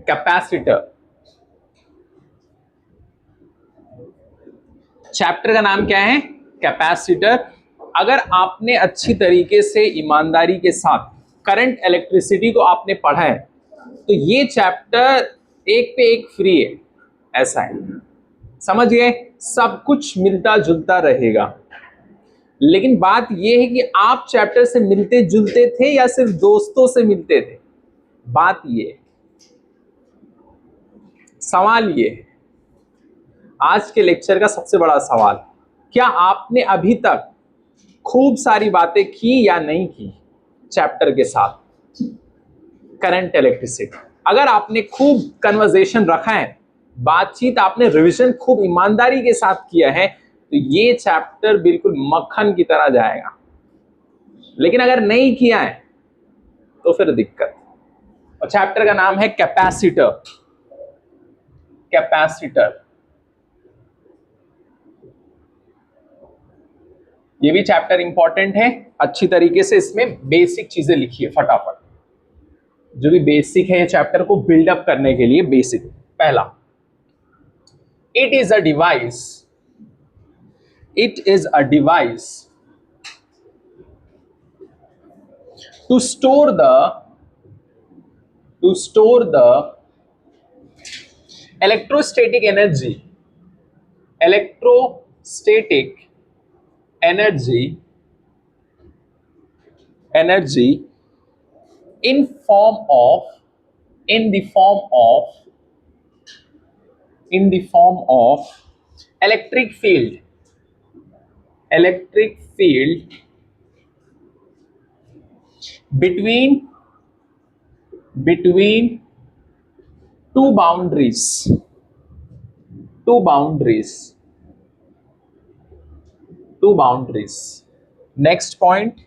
Capacitor. Chapter का नाम क्या है? कैपेसिटर। अगर आपने अच्छी तरीके से ईमानदारी के साथ करंट इलेक्ट्रिसिटी को आपने पढ़ा है तो ये चैप्टर एक पे एक फ्री है, ऐसा है, समझ गए? सब कुछ मिलता जुलता रहेगा। लेकिन बात यह है कि आप चैप्टर से मिलते जुलते थे या सिर्फ दोस्तों से मिलते थे? बात ये है, सवाल ये है, आज के लेक्चर का सबसे बड़ा सवाल, क्या आपने अभी तक खूब सारी बातें की या नहीं की चैप्टर के साथ करंट इलेक्ट्रिसिटी? अगर आपने खूब कन्वर्सेशन रखा है, बातचीत आपने रिवीजन खूब ईमानदारी के साथ किया है तो ये चैप्टर बिल्कुल मक्खन की तरह जाएगा। लेकिन अगर नहीं किया है तो फिर दिक्कत। और चैप्टर का नाम है कैपेसिटर। कैपेसिटर, ये भी चैप्टर इंपॉर्टेंट है। अच्छी तरीके से इसमें बेसिक चीजें लिखिए फटाफट, जो भी बेसिक है चैप्टर को बिल्डअप करने के लिए। बेसिक पहला, it is a device, it is a device to store the electrostatic energy, electrostatic energy in form of in the form of electric field, electric field between two boundaries, two boundaries, two boundaries. Next point,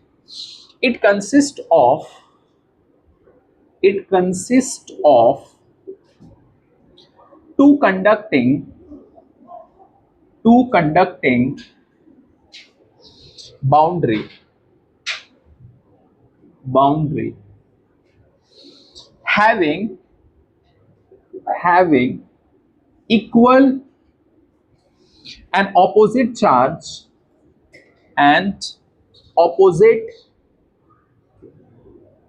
it consists of two conducting boundary having equal and opposite charge and opposite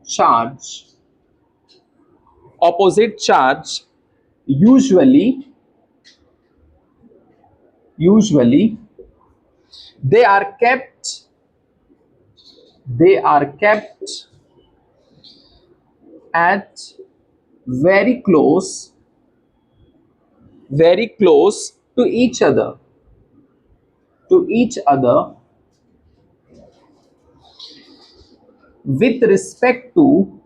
charge usually they are kept at very close to each other with respect to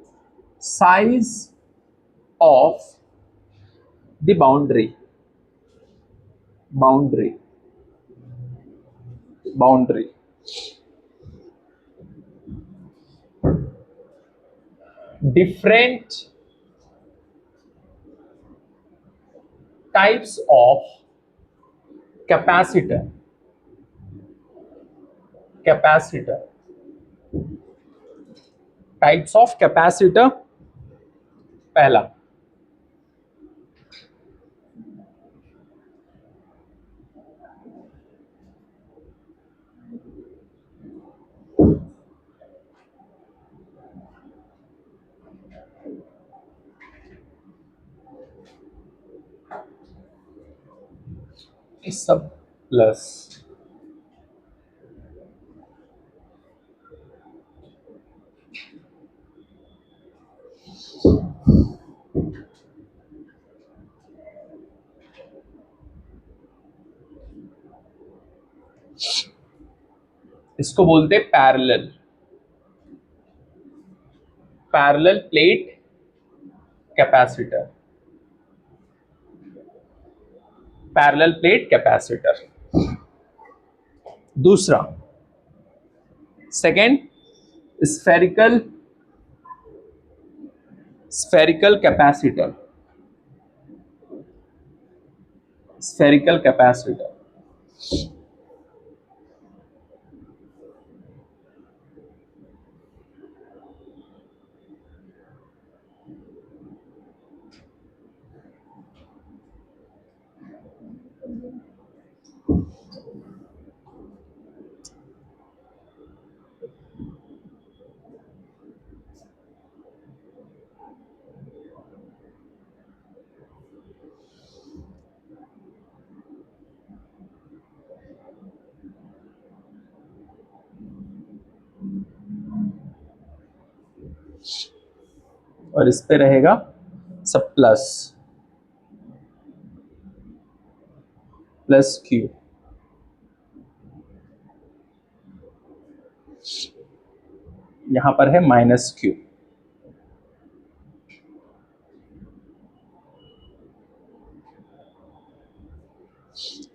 size of the boundary. Different types of capacitor types of capacitor। पहला, इस सब plus इसको बोलते parallel plate capacitor. Parallel plate capacitor. दूसरा, second, spherical capacitor. और इस पे रहेगा सब प्लस प्लस क्यू। यहां पर है माइनस क्यू।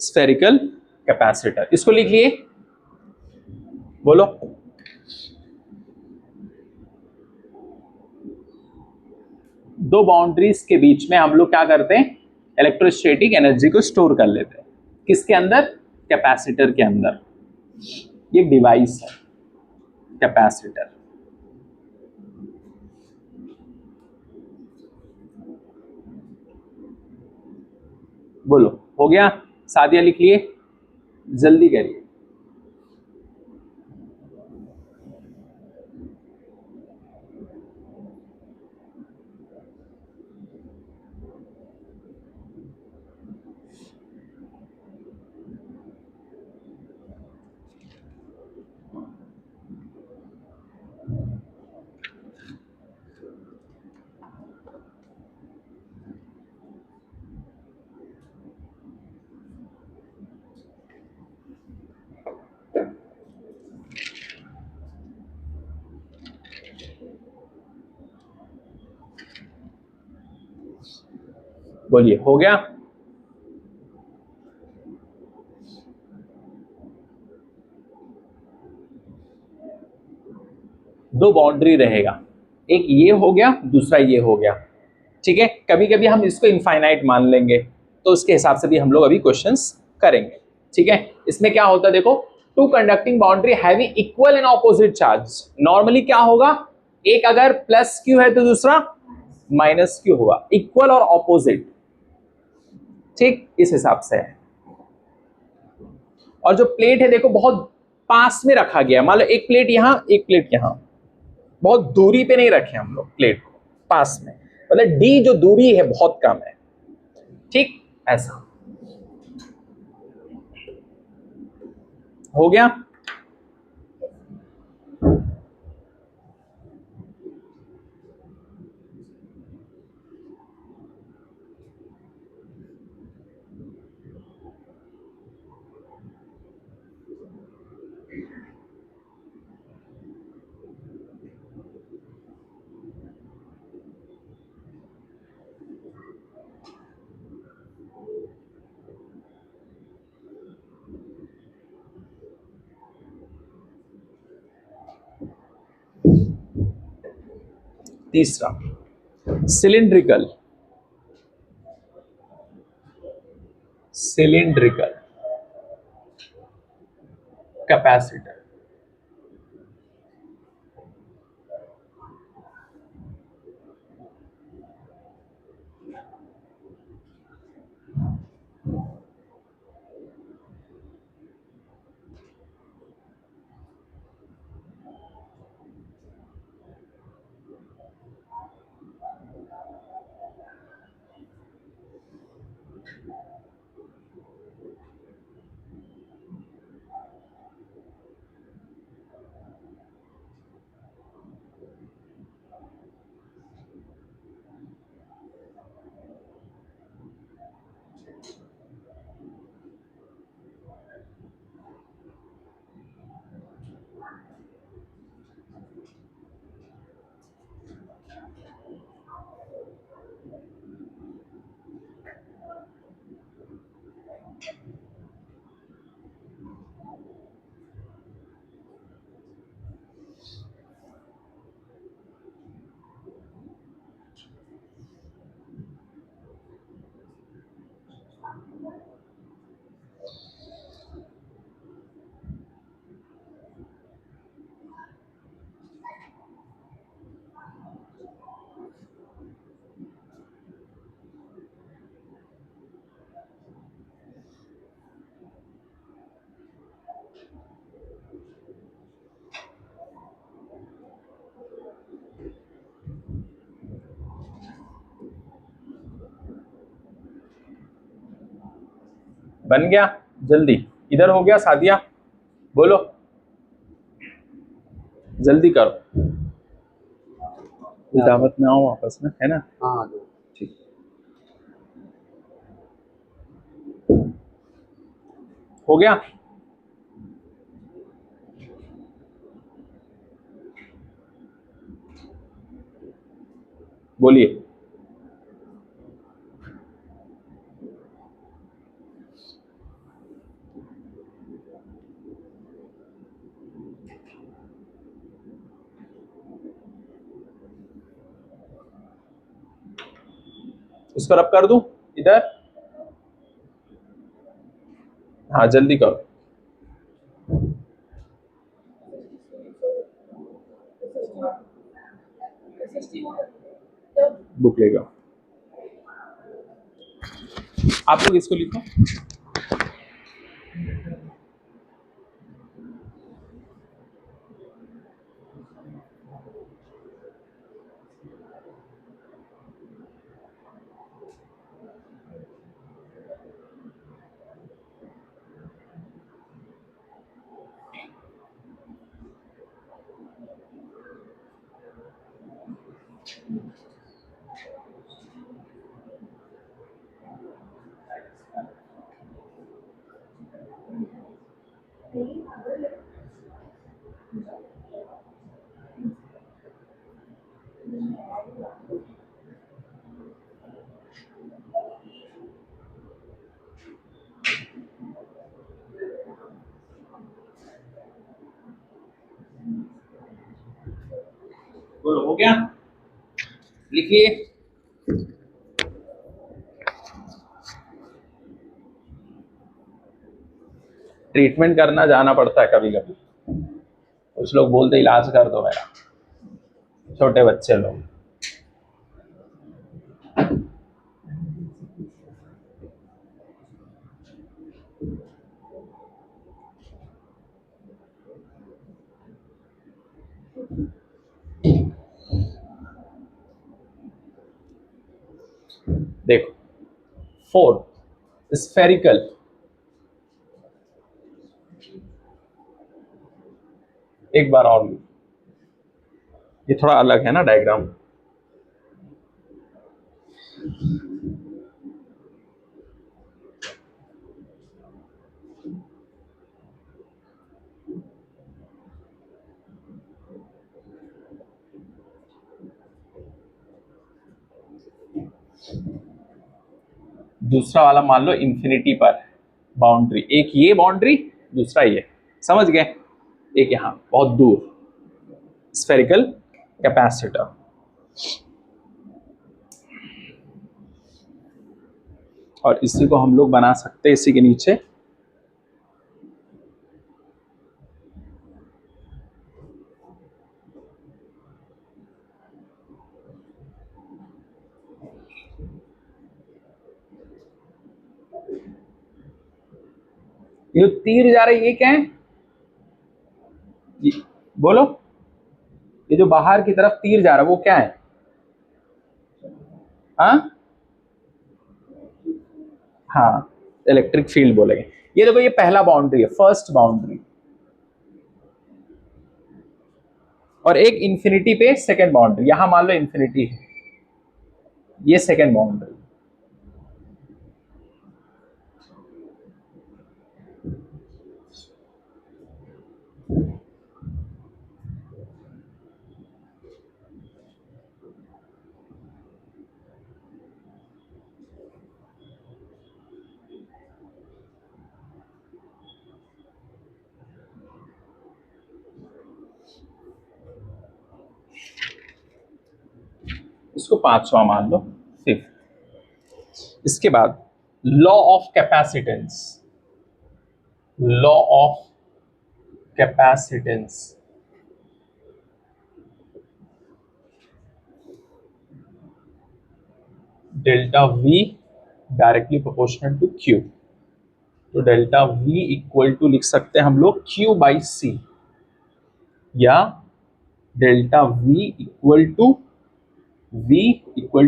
स्फेरिकल कैपेसिटर, इसको लिख लिए, बोलो। दो बाउंड्रीज के बीच में हम लोग क्या करते हैं, इलेक्ट्रोस्टैटिक एनर्जी को स्टोर कर लेते हैं। किसके अंदर? कैपेसिटर के अंदर। ये डिवाइस है कैपेसिटर। बोलो, हो गया? सादिया लिख लिए, जल्दी करिए। बोलिए, हो गया? दो बाउंड्री रहेगा, एक ये हो गया, दूसरा ये हो गया। ठीक है, कभी कभी हम इसको इनफाइनाइट मान लेंगे, तो उसके हिसाब से भी हम लोग अभी क्वेश्चंस करेंगे। ठीक है, इसमें क्या होता है देखो, two conducting boundary having equal and opposite charge. Normally क्या होगा, एक अगर प्लस क्यू है तो दूसरा माइनस क्यू होगा, इक्वल और ऑपोजिट। ठीक, इस हिसाब से है। और जो प्लेट है देखो, बहुत पास में रखा गया, मान लो एक प्लेट यहां, एक प्लेट यहां, बहुत दूरी पे नहीं रखे हम लोग प्लेट को, पास में, मतलब डी जो दूरी है बहुत कम है। ठीक, ऐसा हो गया। तीसरा, सिलिंड्रिकल सिलिंड्रिकल कैपेसिटर। बन गया? जल्दी, इधर हो गया सादिया, बोलो, जल्दी करो। दावत में आओ वापस में, है ना? हाँ ठीक। हो गया? बोलिए। इसको रब कर दूं इधर? हाँ जल्दी करो। बुक लेगा। आप लोग इसको लिखो। बोलो, हो गया? लिखिए। ट्रीटमेंट करना जाना पड़ता है कभी कभी। कुछ लोग बोलते इलाज कर दो मेरा, छोटे बच्चे लोग। देखो, 4 स्फेरिकल, एक बार और लिखो। ये थोड़ा अलग है ना डायग्राम। दूसरा वाला मान लो इंफिनिटी पर बाउंड्री, एक ये बाउंड्री, दूसरा ये, समझ गए? एक यहां बहुत दूर स्फेरिकल कैपेसिटर। और इसी को हम लोग बना सकते हैं इसी के नीचे। ये तीर जा रहा है, ये क्या है? बोलो, ये जो बाहर की तरफ तीर जा रहा है वो क्या है? हाँ हाँ, इलेक्ट्रिक फील्ड बोलेंगे। ये देखो, ये पहला बाउंड्री है, फर्स्ट बाउंड्री। और एक इंफिनिटी पे सेकंड बाउंड्री, यहां मान लो इंफिनिटी है, ये सेकंड बाउंड्री। इसको पांचवा मान लो, फिफ्थ। इसके बाद law of capacitance, law of capacitance. Delta V directly proportional to Q. तो डेल्टा वी इक्वल टू लिख सकते हैं हम लोग क्यू बाई सी, या delta V equal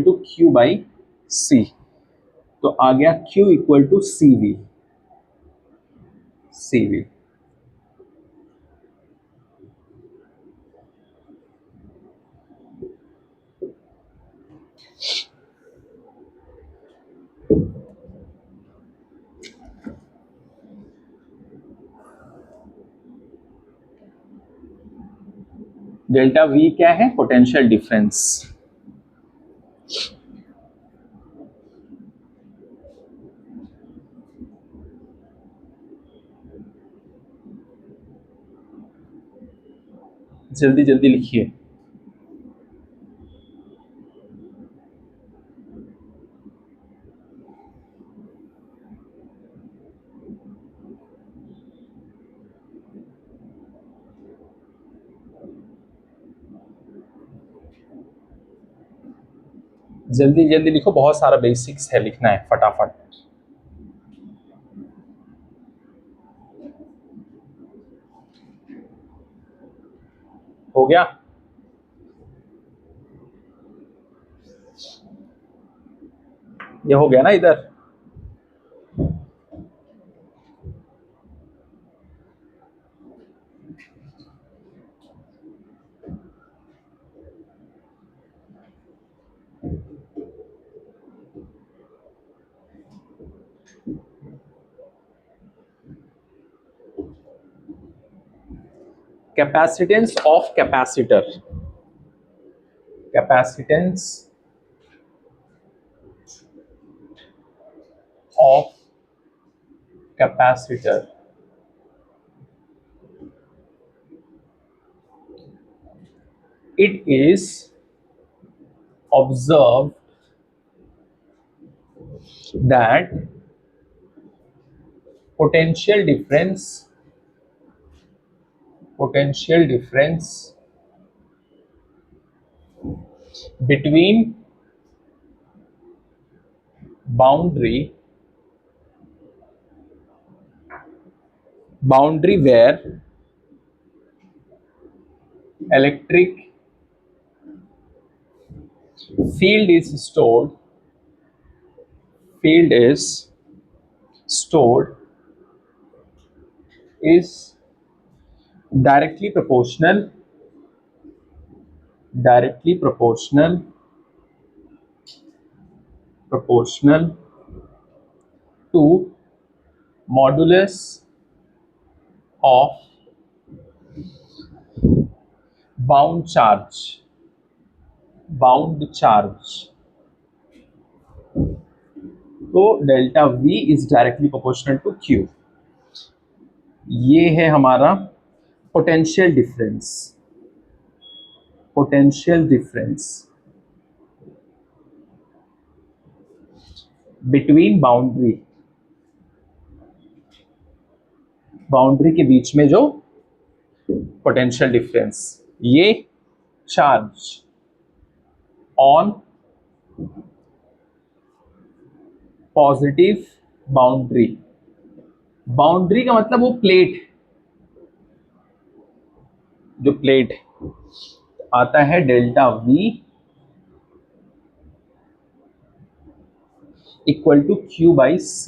to Q by C. तो आ गया Q equal to CV। CV delta V क्या है? Potential difference. जल्दी जल्दी लिखिए। जल्दी जल्दी लिखो, बहुत सारा बेसिक्स है, लिखना है फटाफट। हो गया? ये हो गया ना इधर? Capacitance of capacitor, capacitance of capacitor, it is observed that potential difference between boundary where electric field is stored is directly proportional to modulus of bound charge. तो delta V is directly proportional to Q। ये है हमारा potential difference between boundary के बीच में जो potential difference, ये charge on positive boundary का मतलब वो प्लेट, जो प्लेट आता है delta V equal to Q by C,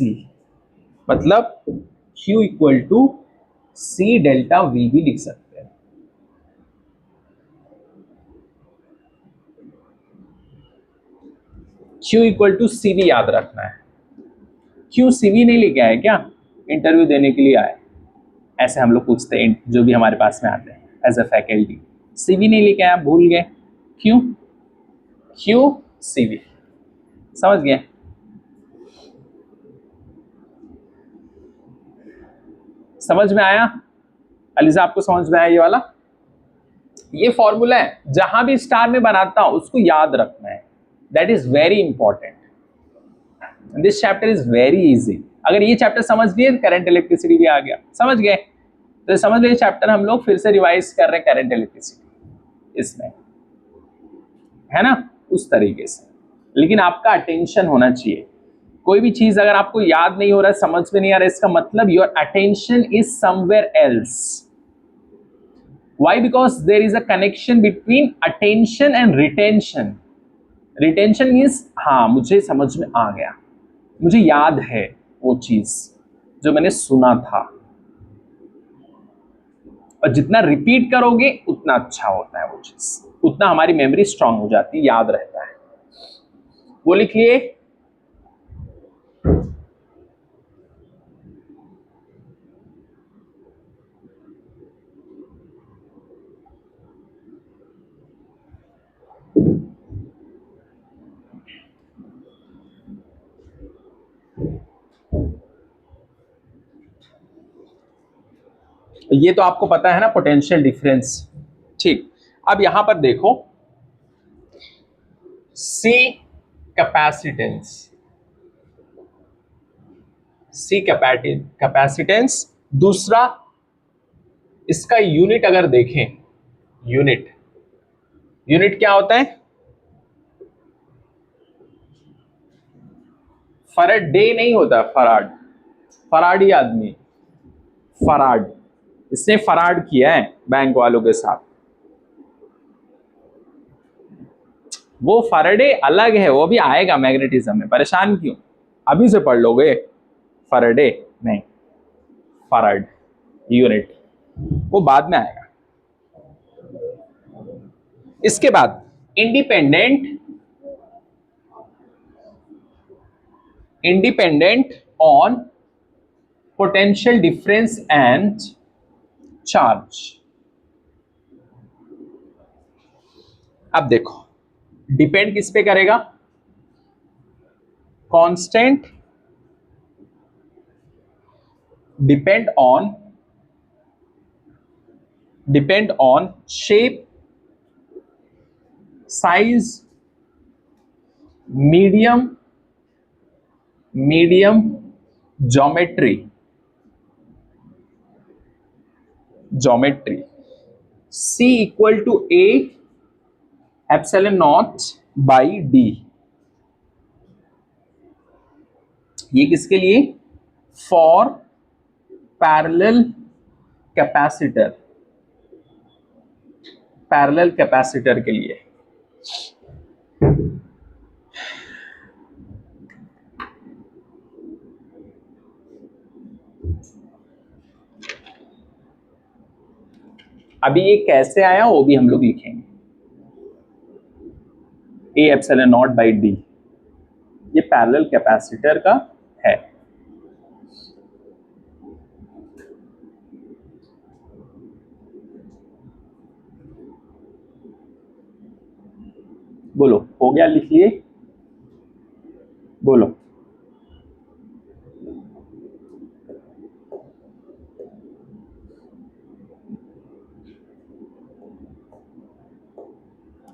मतलब Q equal to C delta V भी लिख सकते हैं। Q इक्वल टू C भी याद रखना है। Q CV नहीं लेके आए क्या? इंटरव्यू देने के लिए आए, ऐसे हम लोग पूछते हैं जो भी हमारे पास में आते हैं एज अ फैकल्टी। CV नहीं लेके आए, भूल गए। क्यों? Q CV, समझ गए? समझ में आया? अलीजा आपको समझ में आया ये वाला? ये फॉर्मूला है, जहां भी स्टार में बनाता हूं उसको याद रखना है, that is very important. This chapter is very easy. अगर ये चैप्टर समझ लिए, करंट इलेक्ट्रिसिटी भी आ गया, समझ गए? तो समझ लो चैप्टर हम लोग फिर से रिवाइज कर रहे हैं, करंट इलेक्ट्रिसिटी इसमें, है ना, उस तरीके से। लेकिन आपका अटेंशन होना चाहिए। कोई भी चीज अगर आपको याद नहीं हो रहा है, समझ में नहीं आ रहा है, इसका मतलब your attention is somewhere else. Why? Because there is a connection between attention and retention. Retention means हाँ मुझे समझ में आ गया, मुझे याद है वो चीज जो मैंने सुना था, और जितना रिपीट करोगे उतना अच्छा होता है वो चीज, उतना हमारी मेमोरी स्ट्रांग हो जाती है, याद रहता है। वो लिखिए, ये तो आपको पता है ना, पोटेंशियल डिफरेंस। ठीक, अब यहां पर देखो, सी कैपेसिटेंस, सी कैपेसिटेंस। दूसरा, इसका यूनिट अगर देखें, यूनिट, यूनिट क्या होता है? फराडे नहीं होता, फराड, फराडी आदमी, फराड, इसने फराड किया है बैंक वालों के साथ। वो फराडे अलग है, वो भी आएगा मैग्नेटिज्म में, परेशान क्यों, अभी से पढ़ लोगे। फराडे नहीं, फराड यूनिट, वो बाद में आएगा। इसके बाद independent, independent on potential difference and charge. अब देखो, डिपेंड किस पे करेगा? Constant, depend on shape, size, medium, geometry, C equal to A epsilon naught by D। ये किसके लिए? For parallel capacitor, parallel capacitor के लिए। अभी ये कैसे आया वो भी हम लोग लिखेंगे, A epsilon naught by D, ये पैरेलल कैपेसिटर का है। बोलो, हो गया? लिख लिए? बोलो।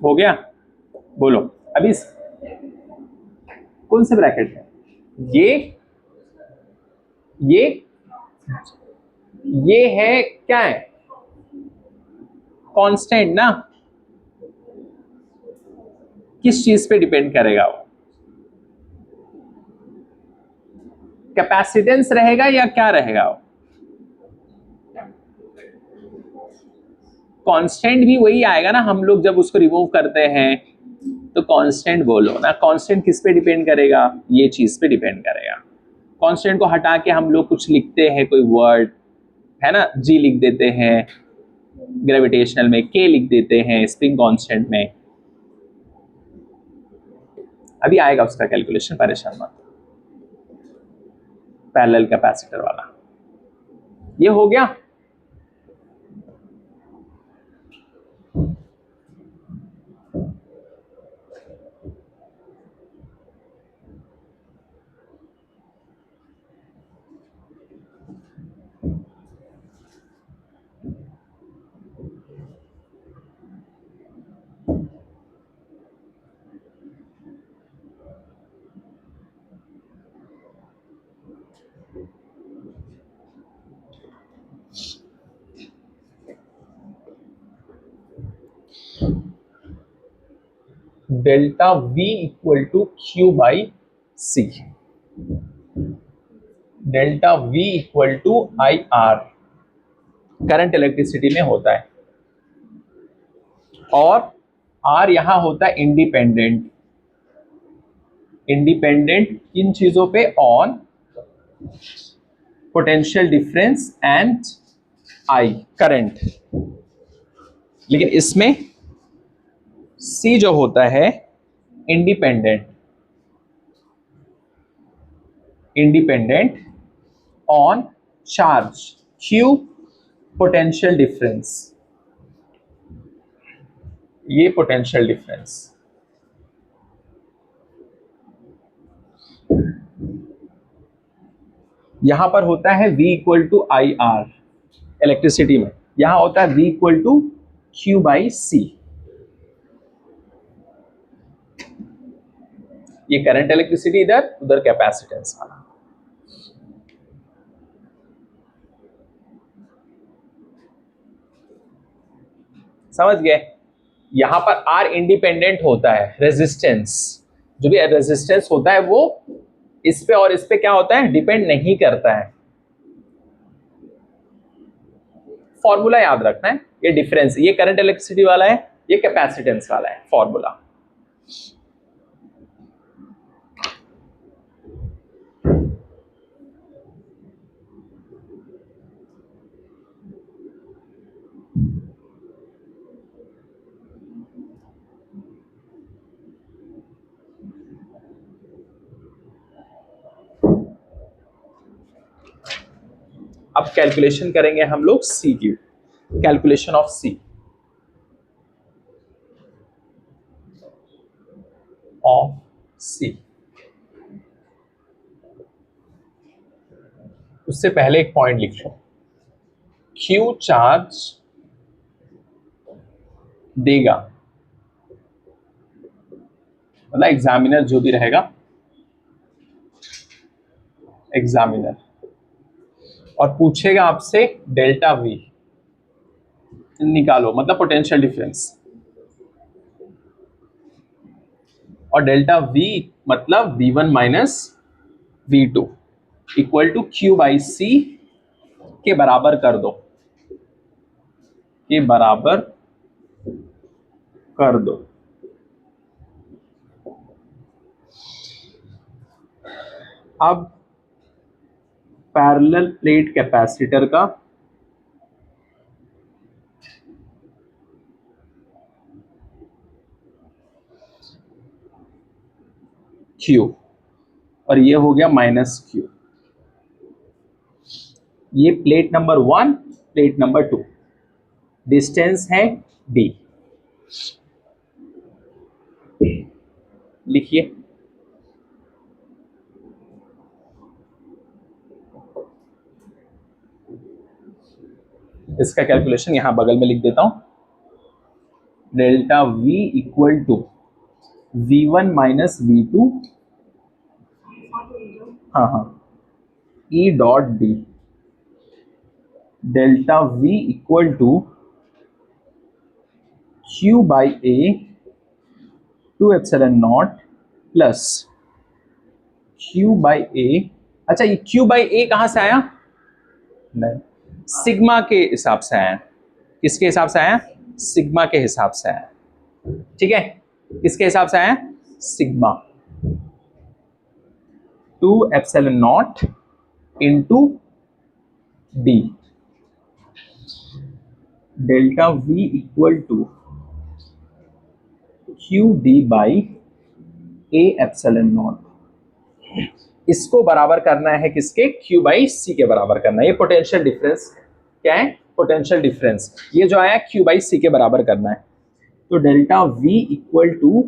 हो गया? बोलो। अभी कौन से ब्रैकेट है? ये है क्या है? कांस्टेंट ना, किस चीज पे डिपेंड करेगा वो? कैपेसिटेंस रहेगा या क्या रहेगा वो? कांस्टेंट भी वही आएगा ना, हम लोग जब उसको रिमूव करते हैं तो कांस्टेंट बोलो ना। कांस्टेंट किस पे डिपेंड करेगा? ये चीज पे डिपेंड करेगा। कांस्टेंट को हटा के हम लोग कुछ लिखते हैं, कोई वर्ड है ना, जी लिख देते हैं ग्रेविटेशनल में, के लिख देते हैं स्प्रिंग कांस्टेंट में। अभी आएगा उसका कैलकुलेशन, परेशान मत। पैरेलल कैपेसिटर वाला ये हो गया। Delta V equal to Q by C, delta V equal to IR current electricity में होता है, और R यहां होता है इंडिपेंडेंट। इंडिपेंडेंट किन चीजों पे? On potential difference and I current. लेकिन इसमें C जो होता है independent, independent on charge, Q potential difference, ये पोटेंशियल डिफरेंस। यहां पर होता है V equal to IR, electricity में, यहां होता है V equal to Q by C. ये करंट इलेक्ट्रिसिटी इधर, उधर कैपेसिटेंस वाला। समझ गए? यहां पर R इंडिपेंडेंट होता है, रेजिस्टेंस, जो भी रेजिस्टेंस होता है वो इस पे और इस पे क्या होता है, डिपेंड नहीं करता है। फॉर्मूला याद रखना है, ये डिफरेंस, ये करंट इलेक्ट्रिसिटी वाला है, ये कैपेसिटेंस वाला है फॉर्मूला। अब कैलकुलेशन करेंगे हम लोग सी की, कैलकुलेशन ऑफ सी, ऑफ सी। उससे पहले एक पॉइंट लिख लो, क्यू चार्ज देगा, मतलब एग्जामिनर जो भी रहेगा, एग्जामिनर, और पूछेगा आपसे डेल्टा वी निकालो, मतलब पोटेंशियल डिफरेंस, और डेल्टा वी मतलब V1 minus V2 equal to Q by C के बराबर कर दो, के बराबर कर दो। अब पैरेलल प्लेट कैपेसिटर का Q, और ये हो गया माइनस Q, ये plate number 1, plate number 2, distance है D। लिखिए, इसका कैलकुलेशन यहां बगल में लिख देता हूं, delta V equal to V1 minus V2, हाँ हाँ, E dot D, delta V equal to Q by A two epsilon naught plus Q by A. अच्छा, ये Q बाई ए कहां से आया? नहीं, सिग्मा के हिसाब से आया। किसके हिसाब से आया? सिग्मा के हिसाब से आया। ठीक है, किसके हिसाब से आया? Sigma, two epsilon naught into D, delta V equal to Q D by A epsilon naught. इसको बराबर करना है किसके? Q बाई सी के बराबर करना है। ये पोटेंशियल डिफरेंस क्या है? पोटेंशियल डिफरेंस, ये जो आया Q बाई सी के बराबर करना है। तो delta V equal to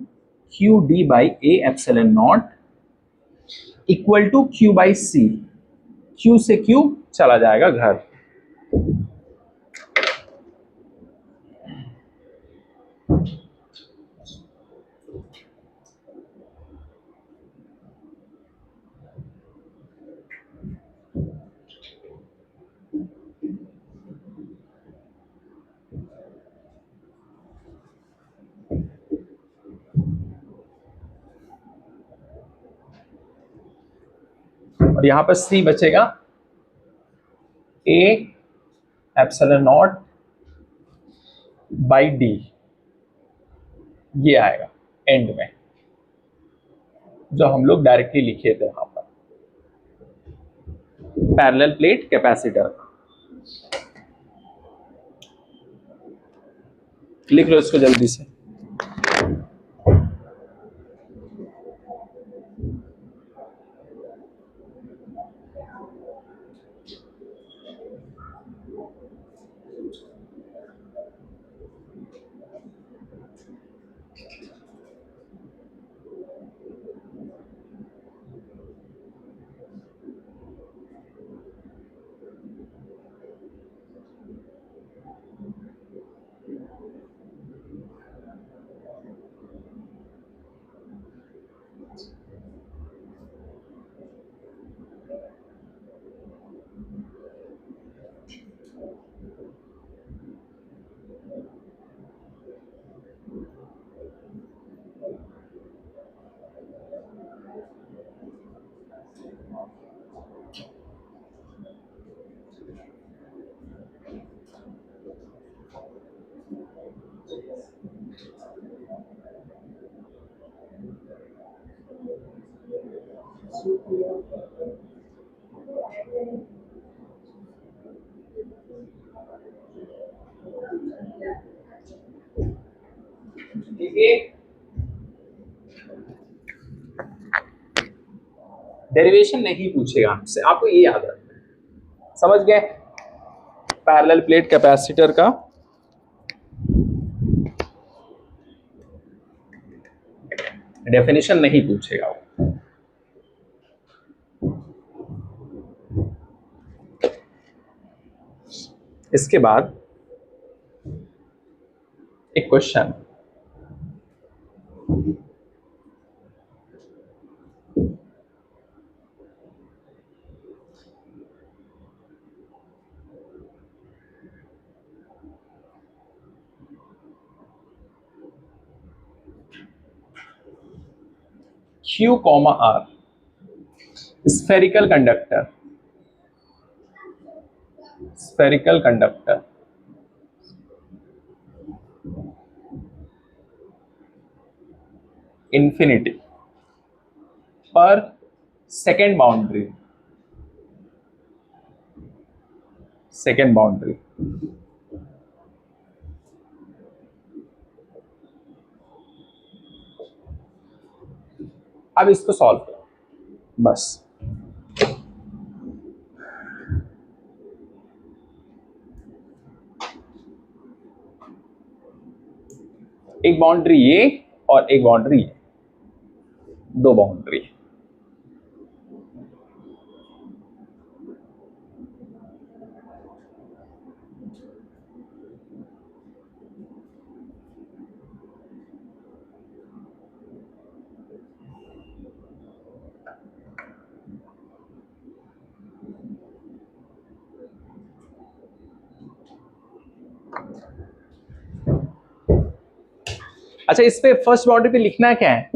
Q D by A epsilon naught equal to Q by C, Q से Q चला जाएगा घर, और यहां पर C बचेगा A epsilon naught by D, ये आएगा एंड में, जो हम लोग डायरेक्टली लिखे थे वहां पर, पैरेलल प्लेट कैपेसिटर। लिख लो इसको जल्दी से। ठीक है, डेरिवेशन नहीं पूछेगा आपसे, आपको ये याद रखना है। समझ गए? पैरेलल प्लेट कैपेसिटर का डेफिनेशन नहीं पूछेगा वो। इसके बाद एक question, Q, R, spherical conductor infinity पर second boundary अब इसको सॉल्व करो बस। एक बाउंड्री ये और एक बाउंड्री ये, दो बाउंड्री। अच्छा, इस पे फर्स्ट बाउंड्री पे लिखना क्या है?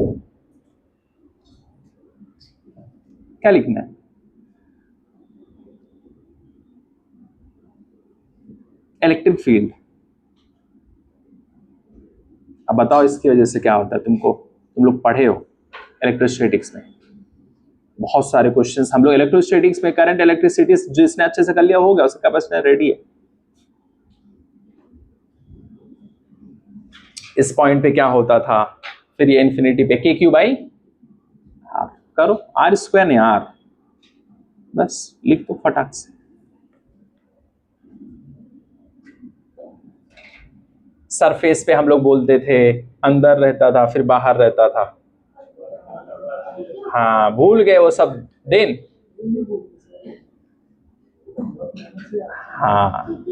क्या लिखना है? Electric field. अब बताओ इसकी वजह से क्या होता है? तुम लोग पढ़े हो इलेक्ट्रोस्टैटिक्स में, बहुत सारे क्वेश्चंस हम लोग इलेक्ट्रोस्टैटिक्स में, करंट इलेक्ट्रिसिटी जिसने अच्छे से कर लिया होगा उसका कैपेसिटर रेडी है। इस पॉइंट पे क्या होता था, फिर ये इन्फिनिटी पे के क्यू बाई आर करो, आर स्क्वायर नहीं आर, बस लिख दो फटाक से। सरफेस पे हम लोग बोलते थे अंदर रहता था फिर बाहर रहता था, हाँ भूल गए वो सब दिन। हाँ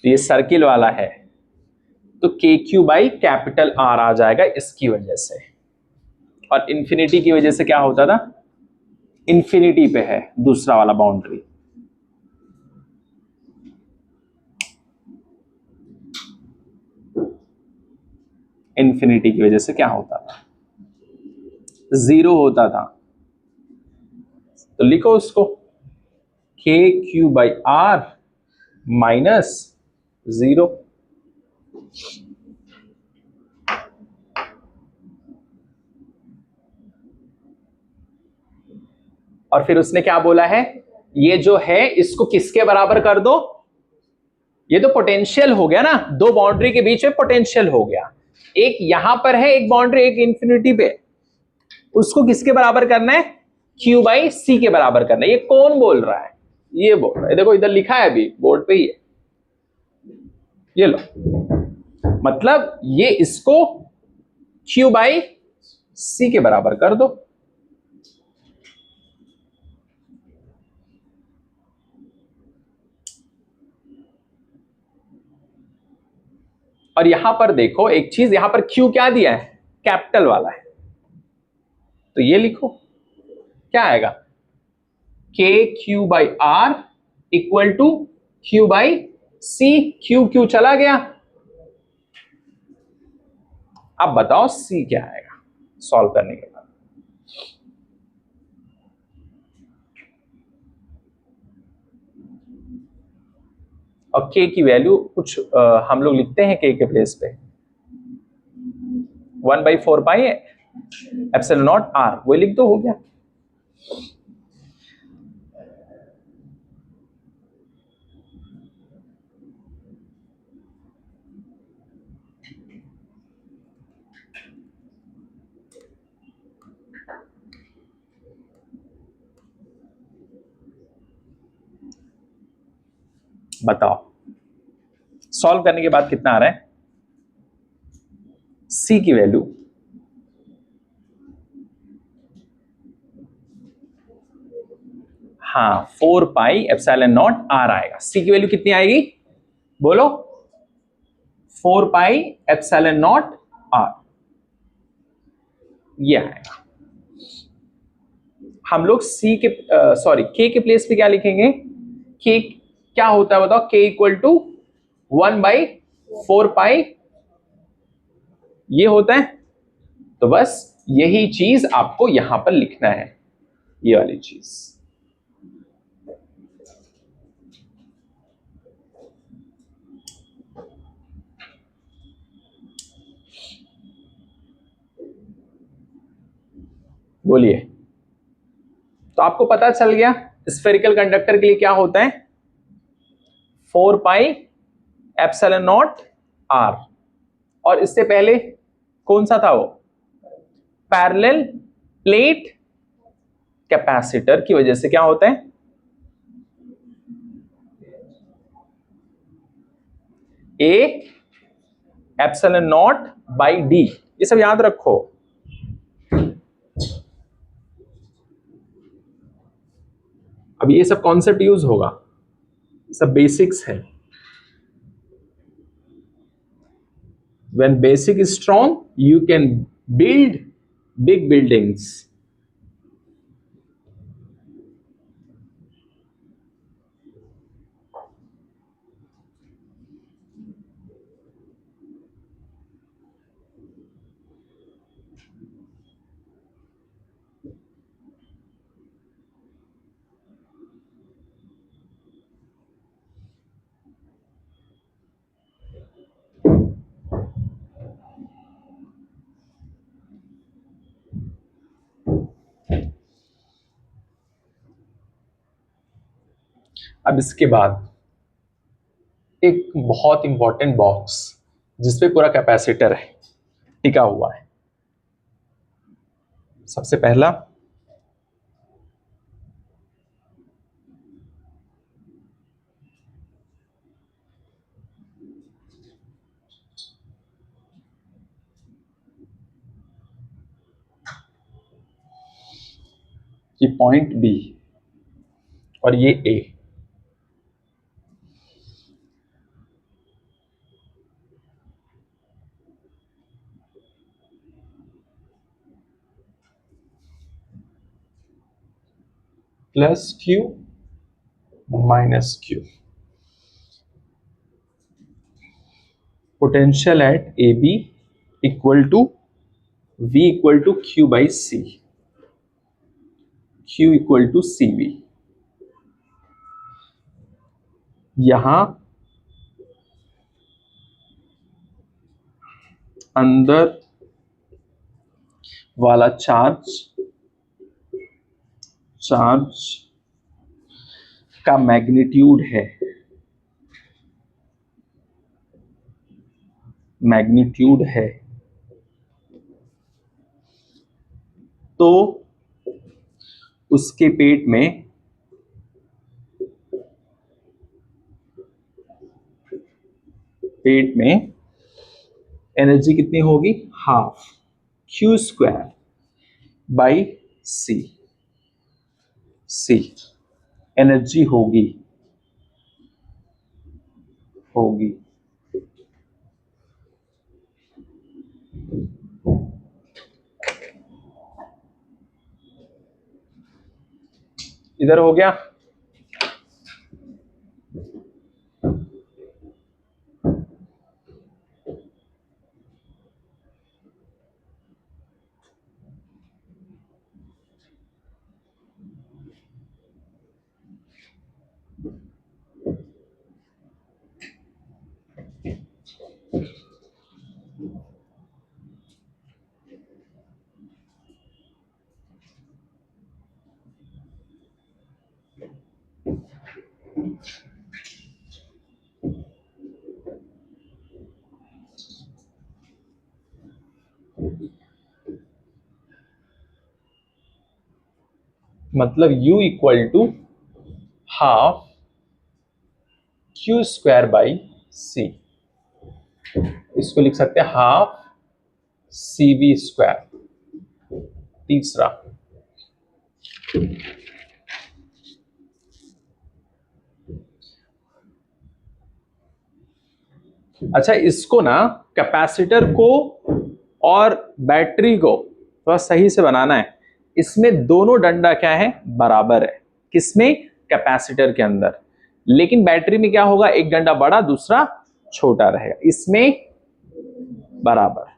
ये सर्किल वाला है, तो के क्यू बाई कैपिटल आर आ जाएगा इसकी वजह से। और इंफिनिटी की वजह से क्या होता था, इंफिनिटी पे है दूसरा वाला बाउंड्री, इंफिनिटी की वजह से क्या होता था, जीरो होता था। तो लिखो उसको K Q by R minus zero. और फिर उसने क्या बोला है, ये जो है इसको किसके बराबर कर दो, ये तो पोटेंशियल हो गया ना, दो बाउंड्री के बीच में पोटेंशियल हो गया, एक यहां पर है एक बाउंड्री एक इंफिनिटी पे, उसको किसके बराबर करना है, क्यू बाई सी के बराबर करना है। ये कौन बोल रहा है, ये बोल रहा है, देखो इधर लिखा है अभी बोर्ड पे ही है, ये लो, मतलब ये इसको क्यू बाई सी के बराबर कर दो। और यहां पर देखो एक चीज, यहां पर क्यू क्या दिया है, कैपिटल वाला है, तो ये लिखो क्या आएगा, K Q by R equal to Q by C, Q Q चला गया। अब बताओ सी क्या आएगा सॉल्व करने के बाद। और के की वैल्यू कुछ हम लोग लिखते हैं के प्लेस पे 1/4 पाई एप्सिलॉन नॉट आर, वो लिख दो, हो गया। बताओ सॉल्व करने के बाद कितना आ रहा है? सी की वैल्यू हाँ 4πε0 r आएगा। सी की वैल्यू कितनी आएगी बोलो? 4πε0 r ये आएगा। हम लोग सी के सॉरी के प्लेस पे क्या लिखेंगे? के क्या होता है बताओ? के इक्वल टू 1/4 पाई ये होता है। तो बस यही चीज आपको यहां पर लिखना है, ये वाली चीज। बोलिए। तो आपको पता चल गया स्फेरिकल कंडक्टर के लिए क्या होता है? 4πε0 r। और इससे पहले कौन सा था वो? पैरेलल प्लेट कैपेसिटर की वजह से क्या होता है? A ε0/d। ये सब याद रखो। अब ये सब कॉन्सेप्ट यूज होगा, सब बेसिक्स है। When basic is strong, you can build big buildings. अब इसके बाद एक बहुत इंपॉर्टेंट बॉक्स जिसपे पूरा कैपेसिटर है टिका हुआ है। सबसे पहला ये पॉइंट बी और ये A. Plus Q minus Q. Potential at A B equal to V equal to Q by C. Q equal to C V. यहां अंदर वाला चार्ज का मैग्नीट्यूड है, तो उसके पेट में एनर्जी कितनी होगी? Half Q square by C. Energy होगी इधर हो गया। मतलब U equal to half Q² by C। इसको लिख सकते हैं हाफ CV²। तीसरा, अच्छा इसको ना कैपेसिटर को और बैटरी को थोड़ा सही से बनाना है। इसमें दोनों डंडा क्या है, बराबर है। किसमें, कैपेसिटर के अंदर। लेकिन बैटरी में क्या होगा, एक डंडा बड़ा दूसरा छोटा रहेगा, इसमें बराबर।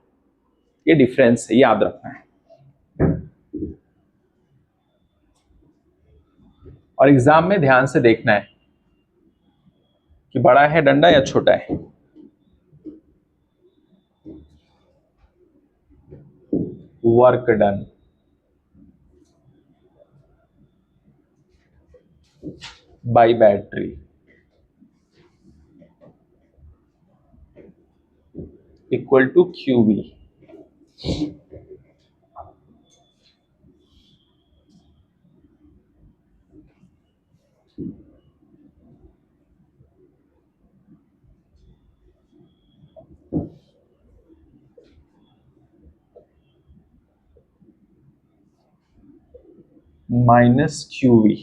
ये डिफरेंस है, याद रखना है। और एग्जाम में ध्यान से देखना है कि बड़ा है डंडा या छोटा है। Work done by battery equal to QV। Minus QV।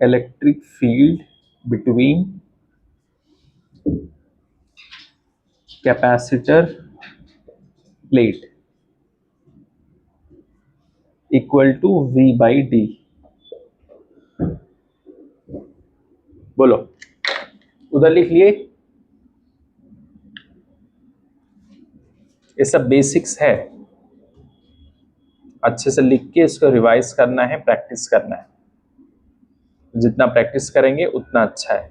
Electric field between capacitor plate equal to V by D। बोलो, उधर लिख लिए। ये सब बेसिक्स है, अच्छे से लिख के इसको रिवाइज करना है, प्रैक्टिस करना है। जितना प्रैक्टिस करेंगे उतना अच्छा है,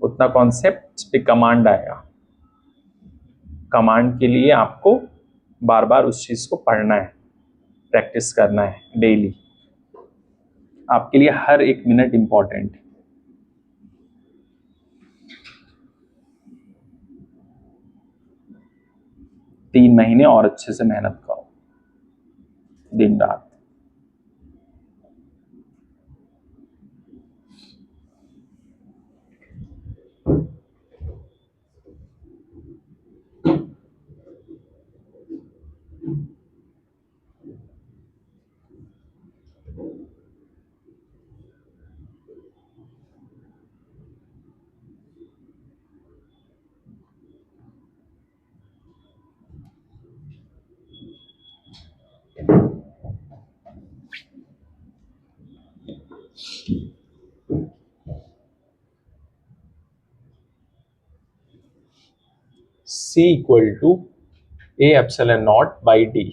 उतना कॉन्सेप्ट पे कमांड आएगा। कमांड के लिए आपको बार बार उस चीज को पढ़ना है, प्रैक्टिस करना है डेली। आपके लिए हर एक मिनट इंपॉर्टेंट है। तीन महीने और अच्छे से मेहनत करो, दिन रात। C equal to A epsilon naught by D।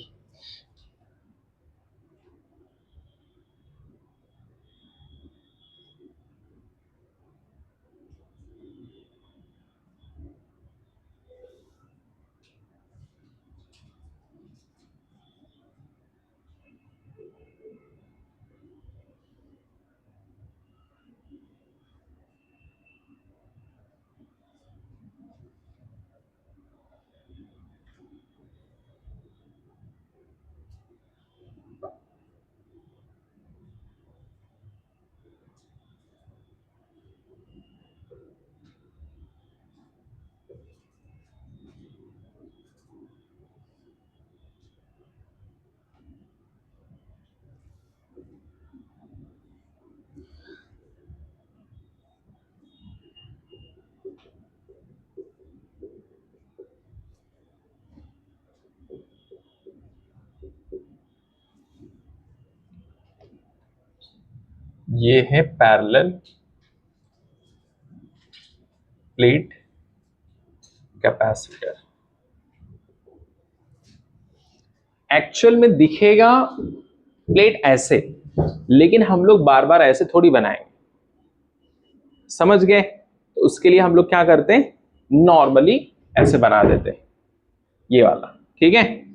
ये है पैरेलल प्लेट कैपेसिटर। एक्चुअल में दिखेगा प्लेट ऐसे, लेकिन हम लोग बार बार ऐसे थोड़ी बनाएंगे, समझ गए। तो उसके लिए हम लोग क्या करते हैं, नॉर्मली ऐसे बना देते हैं, ये वाला, ठीक है।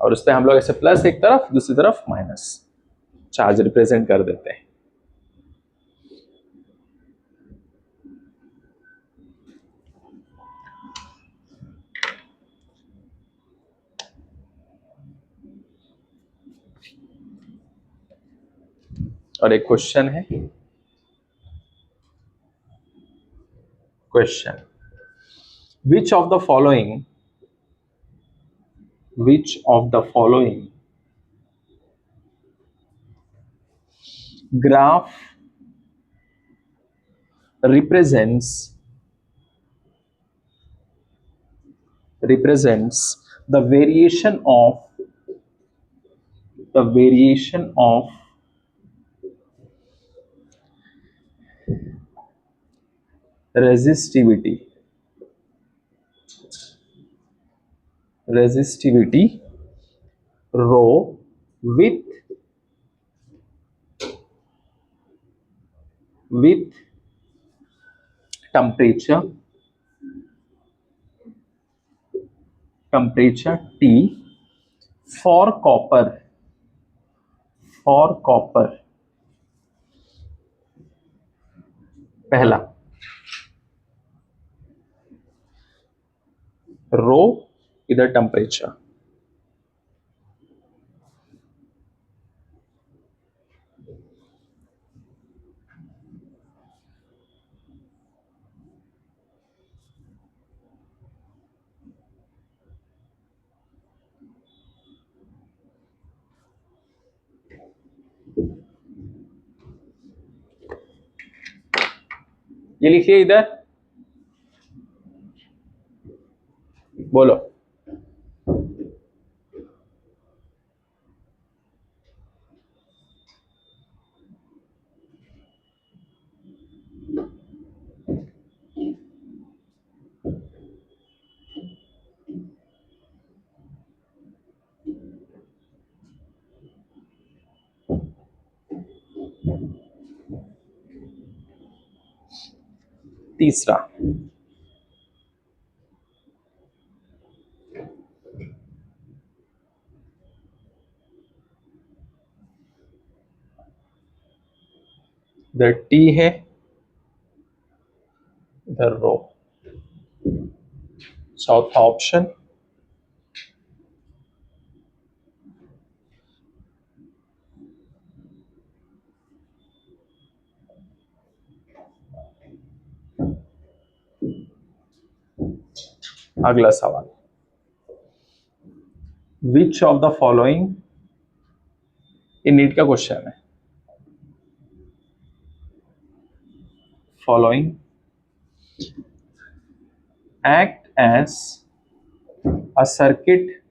और उस पर हम लोग ऐसे प्लस एक तरफ, दूसरी तरफ माइनस, चार्ज रिप्रेजेंट कर देते हैं। और एक क्वेश्चन है, question, which of the following graph represents the variation of resistivity rho with temperature T for copper पहला, रो इधर टेम्परेचर, ये लिखिए इधर, बोलो। तीसरा, इधर टी है, इधर रो। चौथा ऑप्शन, अगला सवाल, विच ऑफ द फॉलोइंग, ये नीट का क्वेश्चन है, following act as a circuit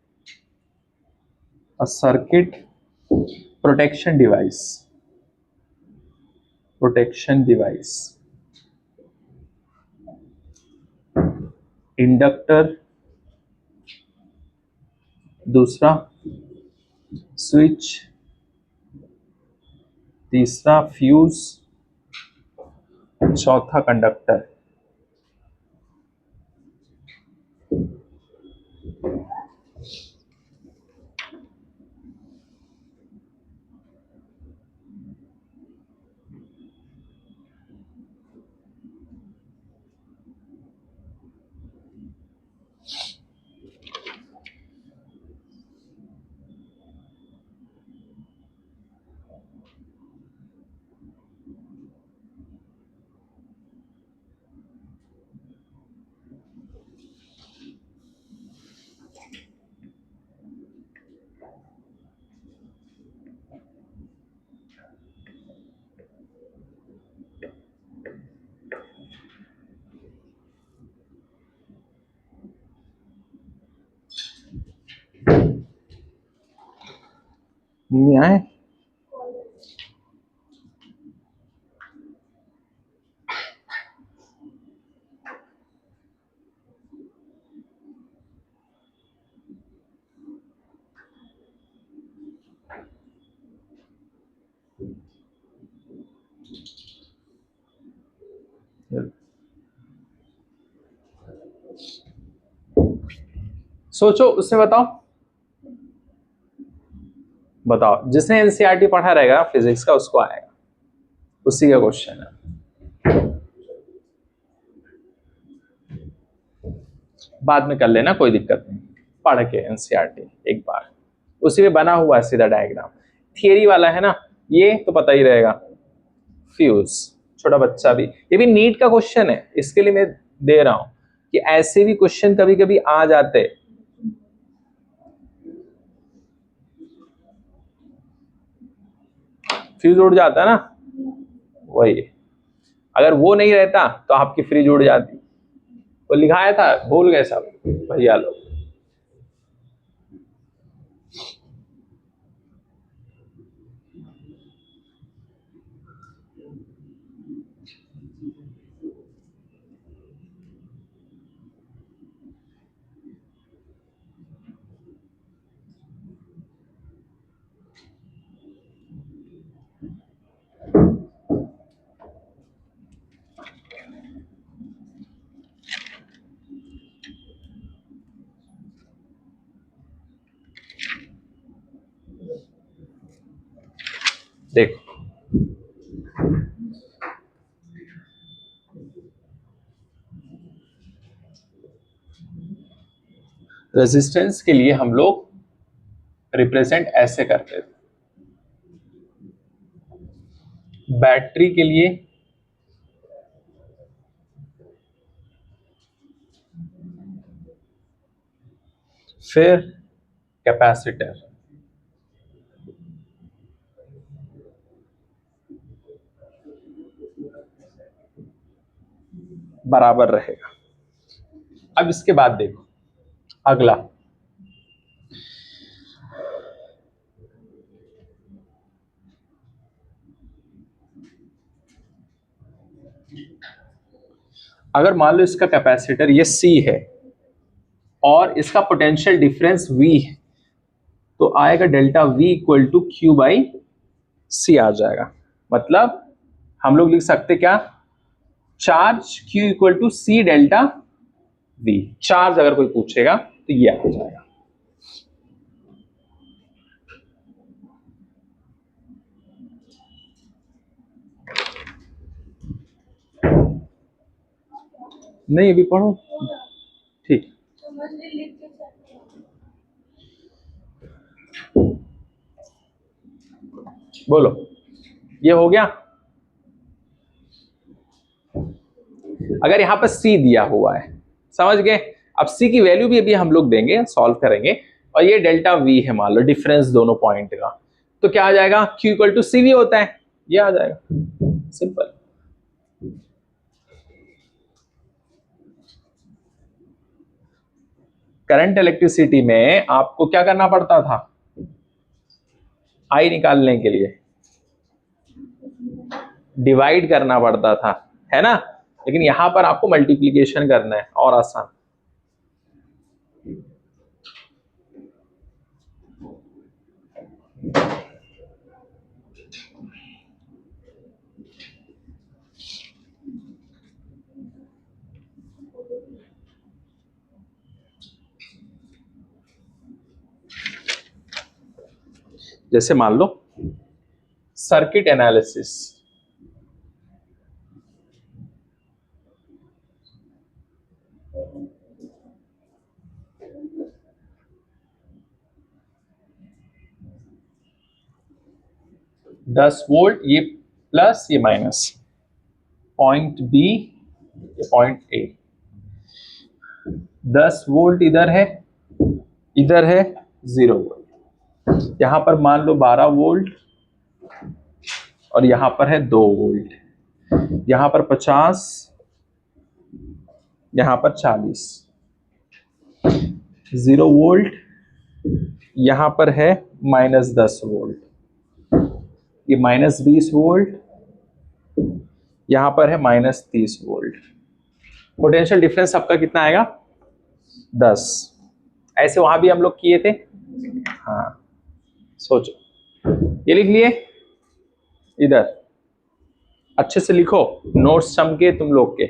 protection device inductor, दूसरा स्विच, तीसरा फ्यूज, चौथा कंडक्टर। नहीं आए, सोचो, उससे बताओ जिसने एनसीईआरटी पढ़ा रहेगा फिजिक्स का उसको आएगा, उसी का क्वेश्चन है। बाद में कर लेना, कोई दिक्कत नहीं, पढ़ के एनसीईआरटी एक बार, उसी में बना हुआ है सीधा डायग्राम, थियरी वाला है ना, ये तो पता ही रहेगा, फ्यूज। छोटा बच्चा भी, ये भी नीट का क्वेश्चन है, इसके लिए मैं दे रहा हूं कि ऐसे भी क्वेश्चन कभी कभी आ जाते। फ्यूज उड़ जाता है ना, वही। अगर वो नहीं रहता तो आपकी फ्रिज उड़ जाती। वो लिखाया था, भूल गए सब भैया लोग। देखो, रेजिस्टेंस के लिए हम लोग रिप्रेजेंट ऐसे करते थे, बैटरी के लिए फिर कैपेसिटर, बराबर रहेगा। अब इसके बाद देखो अगला, अगर मान लो इसका कैपेसिटर ये C है और इसका पोटेंशियल डिफरेंस V है, तो आएगा delta V equal to Q by C आ जाएगा। मतलब हम लोग लिख सकते क्या, charge Q equal to C delta V। Charge अगर कोई पूछेगा तो ये आ जाएगा। नहीं अभी पढ़ो, ठीक। बोलो, ये हो गया। अगर यहां पर C दिया हुआ है, समझ गए। अब C की वैल्यू भी अभी हम लोग देंगे, सॉल्व करेंगे। और ये डेल्टा V है, मान लो डिफरेंस दोनों पॉइंट का, तो क्या आ जाएगा, Q इक्वल टू CV होता है, ये आ जाएगा, सिंपल। करंट इलेक्ट्रिसिटी में आपको क्या करना पड़ता था, I निकालने के लिए डिवाइड करना पड़ता था, है ना। लेकिन यहां पर आपको मल्टीप्लीकेशन करना है, और आसान। जैसे मान लो सर्किट एनालिसिस, दस वोल्ट ये प्लस ये माइनस, पॉइंट बी ये पॉइंट ए, 10 वोल्ट इधर है 0 वोल्ट, यहां पर मान लो 12 वोल्ट और यहां पर है 2 वोल्ट, यहां पर 50, यहां पर 40, 0 वोल्ट, यहां पर है -10 वोल्ट, ये -20 वोल्ट, यहां पर है -30 वोल्ट। पोटेंशियल डिफरेंस आपका कितना आएगा, 10। ऐसे वहां भी हम लोग किए थे, हाँ सोचो, ये लिख लिए, इधर अच्छे से लिखो, नोट्स चमके तुम लोग के,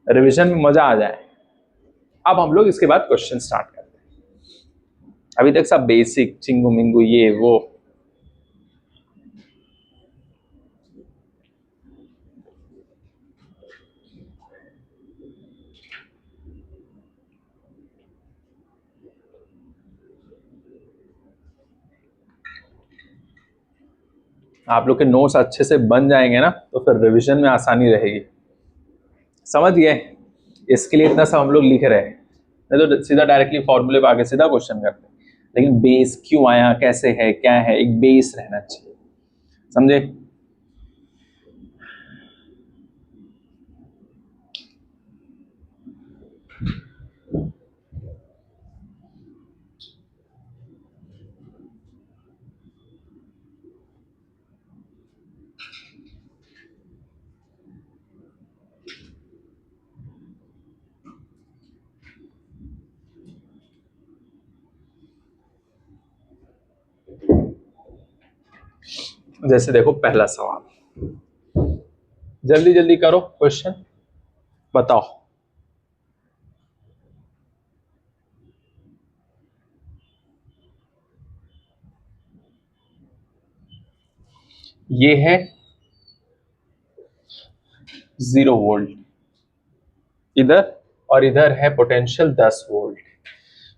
रिवीजन में मजा आ जाए। अब हम लोग इसके बाद क्वेश्चन स्टार्ट करते हैं। अभी तक सब बेसिक चिंगू मिंगू ये वो। आप लोग के नोट्स अच्छे से बन जाएंगे ना तो फिर रिवीजन में आसानी रहेगी। समझ गए? इसके लिए इतना सब हम लोग लिख रहे हैं, नहीं तो सीधा डायरेक्टली फॉर्मूले पे आके सीधा क्वेश्चन करते हैं। लेकिन बेस क्यों आया, कैसे है, क्या है, एक बेस रहना चाहिए। समझे? जैसे देखो पहला सवाल, जल्दी जल्दी करो क्वेश्चन, बताओ। ये है 0 वोल्ट इधर, और इधर है पोटेंशियल 10 वोल्ट,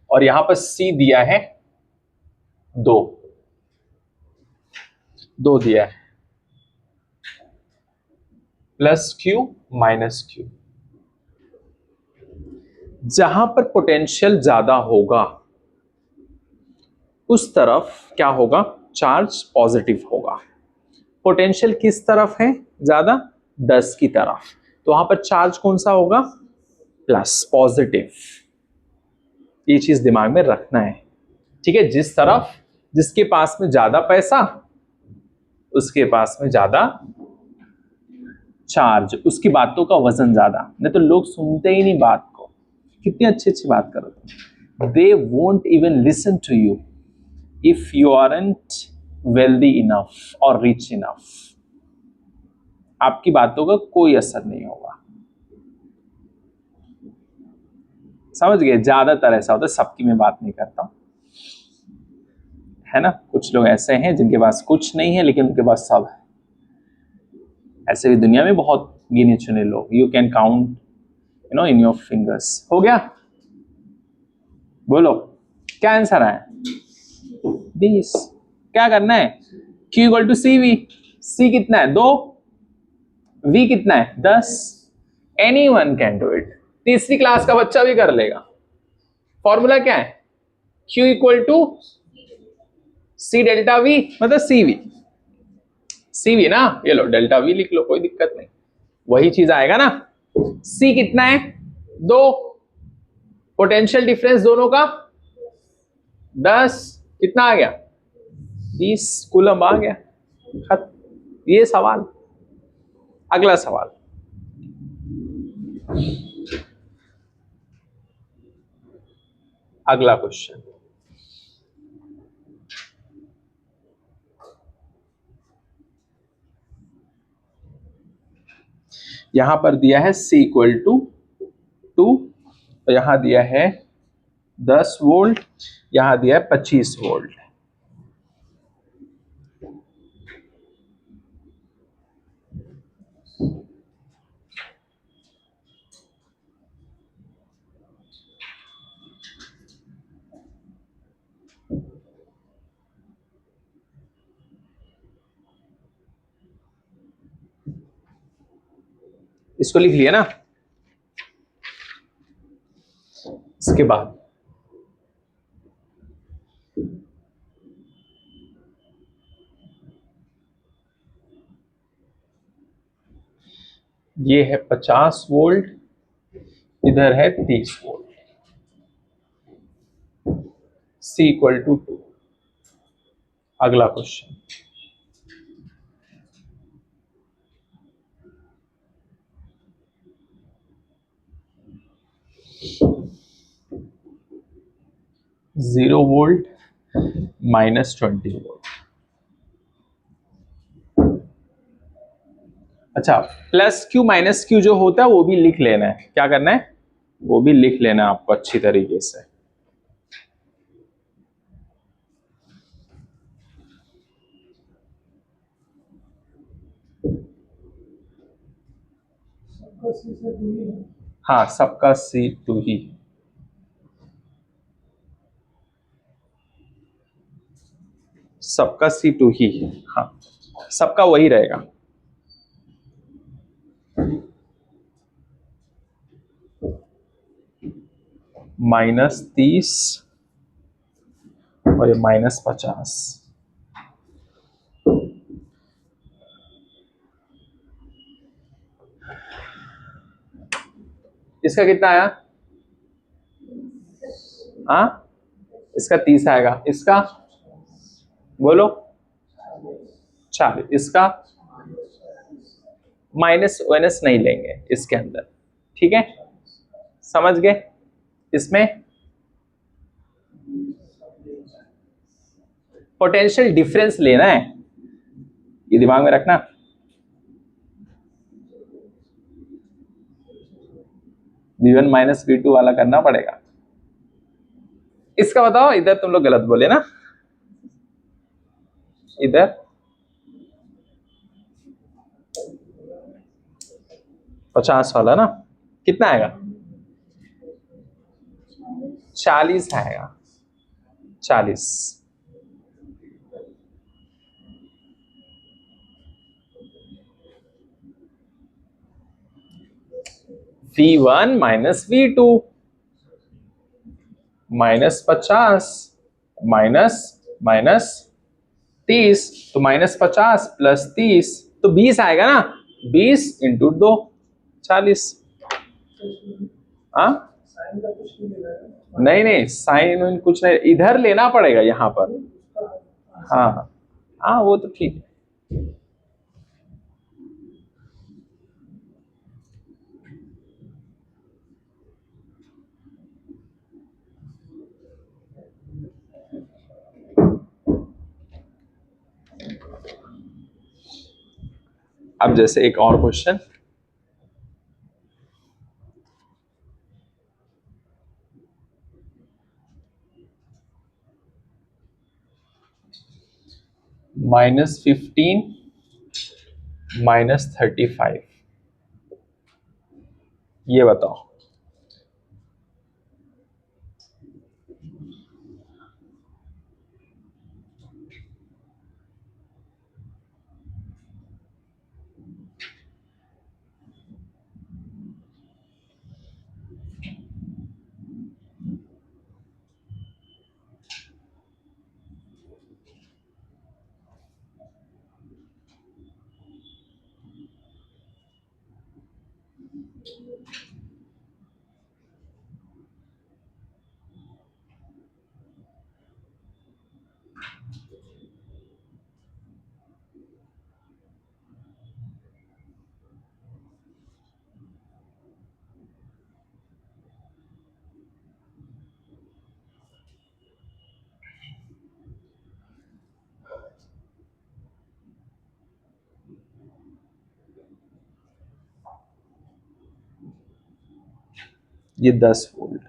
और यहां पर C दिया है 2 दिया है, प्लस Q माइनस Q। जहां पर पोटेंशियल ज्यादा होगा उस तरफ क्या होगा, चार्ज पॉजिटिव होगा। पोटेंशियल किस तरफ है ज्यादा, 10 की तरफ, तो वहां पर चार्ज कौन सा होगा, प्लस, पॉजिटिव। ये चीज दिमाग में रखना है, ठीक है। जिस तरफ, जिसके पास में ज्यादा पैसा उसके पास में ज्यादा चार्ज, उसकी बातों का वजन ज्यादा, नहीं तो लोग सुनते ही नहीं बात को। कितनी अच्छी अच्छी बात करो तुम, they won't even listen to you if you aren't wealthy enough और रिच इनफ। आपकी बातों का कोई असर नहीं होगा। समझ गए? ज्यादातर ऐसा होता है, सबकी मैं बात नहीं करता हूं, है ना। कुछ लोग ऐसे हैं जिनके पास कुछ नहीं है लेकिन उनके पास सब है। ऐसे भी दुनिया में बहुत गिने चुने लोग, you can count you know in your fingers. हो गया? बोलो क्या आंसर है? 20। क्या करना है, Q equal to C V. C कितना है, 2, V कितना है, 10। Any one can do it, तीसरी क्लास का बच्चा भी कर लेगा। फॉर्मूला क्या है, Q equal to C delta V, मतलब CV ना, ये लो डेल्टा V लिख लो, कोई दिक्कत नहीं, वही चीज आएगा ना। C कितना है, 2, पोटेंशियल डिफरेंस दोनों का 10, कितना आ गया, 20 कूलम आ गया। ये सवाल। अगला सवाल, अगला क्वेश्चन, यहां पर दिया है C इक्वल टू 2, तो यहां दिया है 10 वोल्ट, यहां दिया है 25 वोल्ट। इसको लिख लिया ना। इसके बाद ये है 50 वोल्ट, इधर है 30 वोल्ट। C equal to 2। अगला क्वेश्चन, -0 वोल्ट -20 वोल्ट। अच्छा, प्लस Q माइनस Q जो होता है वो भी लिख लेना है। क्या करना है, वो भी लिख लेना है आपको अच्छी तरीके से। हाँ, सबका C टू ही, सबका C टू ही। हाँ, सबका वही रहेगा। -30 और ये -50। इसका कितना आया? हाँ, इसका 30 आएगा। इसका बोलो 40। इसका माइनस वाइनस नहीं लेंगे इसके अंदर, ठीक है, समझ गए? इसमें पोटेंशियल डिफरेंस लेना है, ये दिमाग में रखना। V1 माइनस V2 वाला करना पड़ेगा। इसका बताओ, इधर तुम लोग गलत बोले ना, इधर 50 वाला ना, कितना आएगा? 40 आएगा। 40। V1 minus V2 -50 minus minus 30, तो -50 + 30 तो 20 आएगा ना। 20 × 2 40। हाँ, नहीं नहीं, साइन कुछ नहीं, इधर लेना पड़ेगा यहाँ पर। हाँ हाँ, वो तो ठीक है। अब जैसे एक और क्वेश्चन, -15 -35, ये बताओ। ये 10 वोल्ट,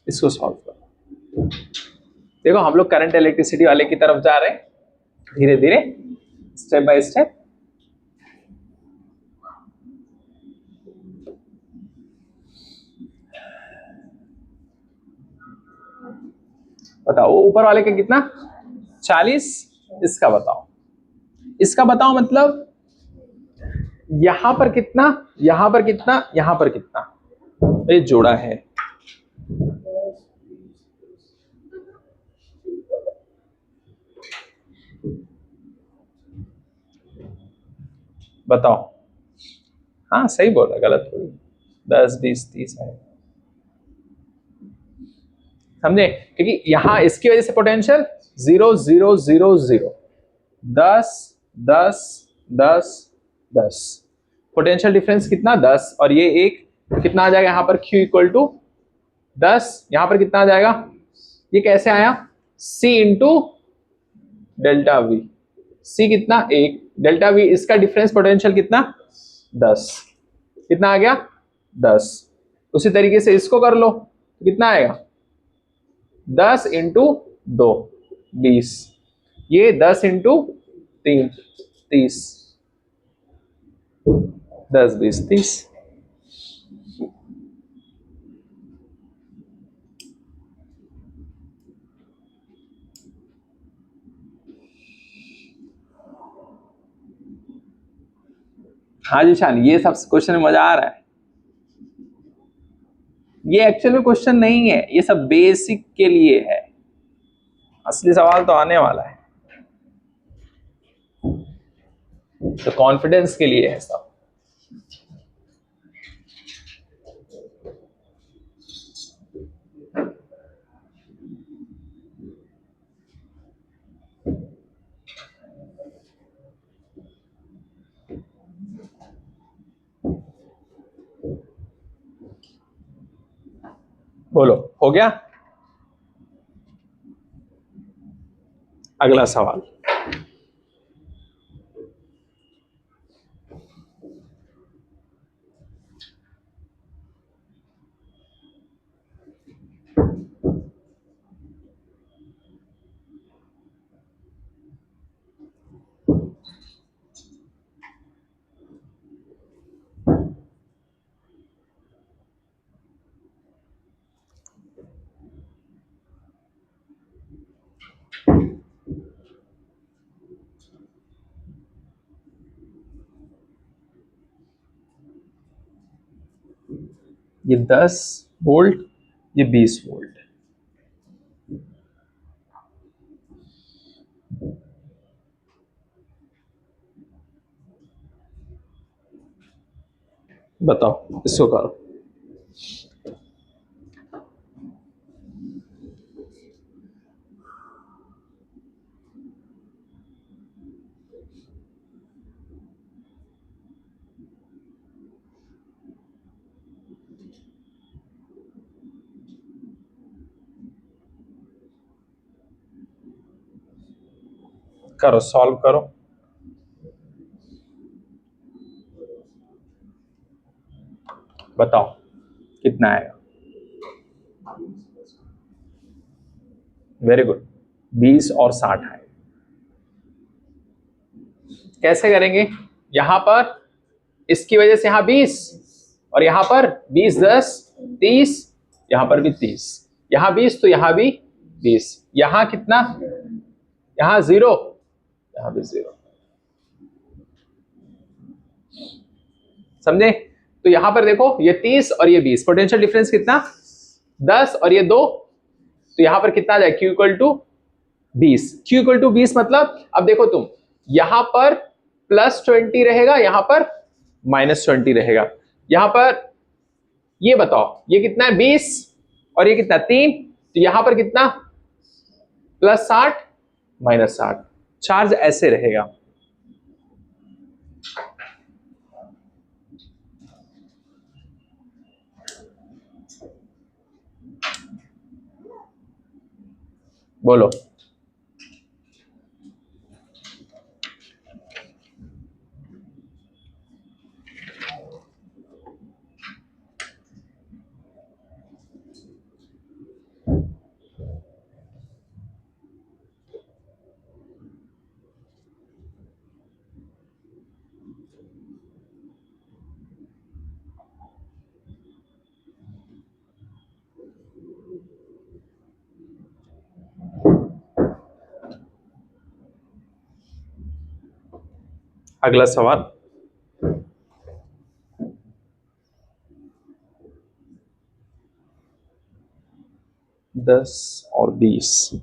इसको सॉल्व करो। देखो हम लोग करंट इलेक्ट्रिसिटी वाले की तरफ जा रहे हैं, धीरे धीरे, स्टेप बाय स्टेप। बताओ वो ऊपर वाले का कितना? 40। इसका बताओ, इसका बताओ, मतलब यहां पर कितना, यहां पर कितना, यहां पर कितना, ये जोड़ा है। बताओ। हाँ सही बोल रहा, गलत थोड़ी। 10 20 30 है, समझे? क्योंकि यहां इसकी वजह से पोटेंशियल 0 0 0 0, 10 10 10 10, पोटेंशियल डिफरेंस कितना? 10। और ये एक कितना आ जाएगा यहाँ पर? Q = 10। यहाँ पर कितना आ जाएगा? ये कैसे आया? C × ΔV। C कितना? 1, ΔV, इसका डिफरेंस पोटेंशियल कितना? 10। कितना आ गया? 10। उसी तरीके से इसको कर लो, कितना आएगा? 10 × 2 20, ये 10 × 3 30, 10 20 30। हाँ जी शान, ये सब क्वेश्चन में मजा आ रहा है। ये एक्चुअल में क्वेश्चन नहीं है, ये सब बेसिक के लिए है, असली सवाल तो आने वाला है, तो कॉन्फिडेंस के लिए है सब। बोलो, हो गया? अगला सवाल। ये 10 वोल्ट, ये 20 वोल्ट। बताओ, इसको करो। करो, सॉल्व करो। बताओ कितना आएगा। वेरी गुड, 20 और 60 है। कैसे करेंगे? यहां पर इसकी वजह से यहां 20, और यहां पर 20 10 30, यहां पर भी 30, यहां 20 तो यहां भी 20, यहां कितना, यहां 0, यहां भी 0। समझे? तो यहां पर देखो, ये 30 और ये 20, पोटेंशियल डिफरेंस कितना, 10 और ये 2, तो यहां पर कितना आ जाए, Q equal to 20। Q equal to 20 मतलब, अब देखो तुम, यहां पर +20 रहेगा, यहां पर -20 रहेगा। यहां पर ये बताओ, ये कितना है, 20, और ये कितना, 3, तो यहां पर कितना, +60 -60, चार्ज ऐसे रहेगा। बोलो। अगला सवाल। 10 और 20।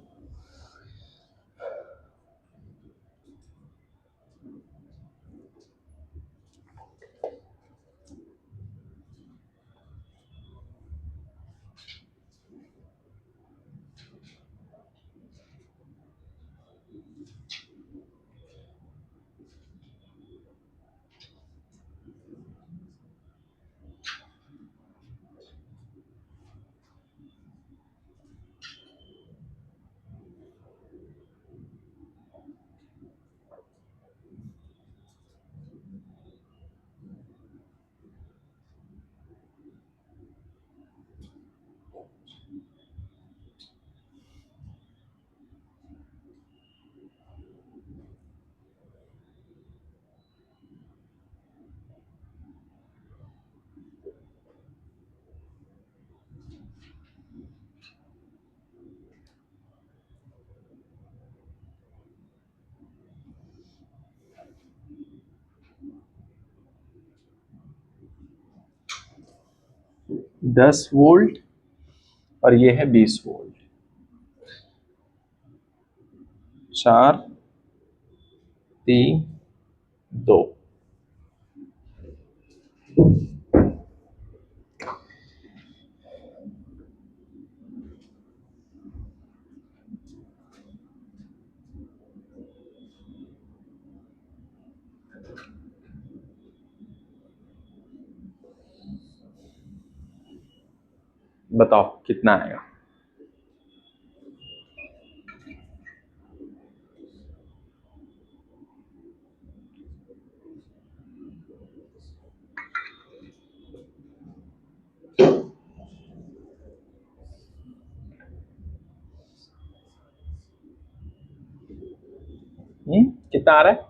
10 वोल्ट और ये है 20 वोल्ट। 4, 3, 2। बताओ कितना आएगा? कितना आ रहा है?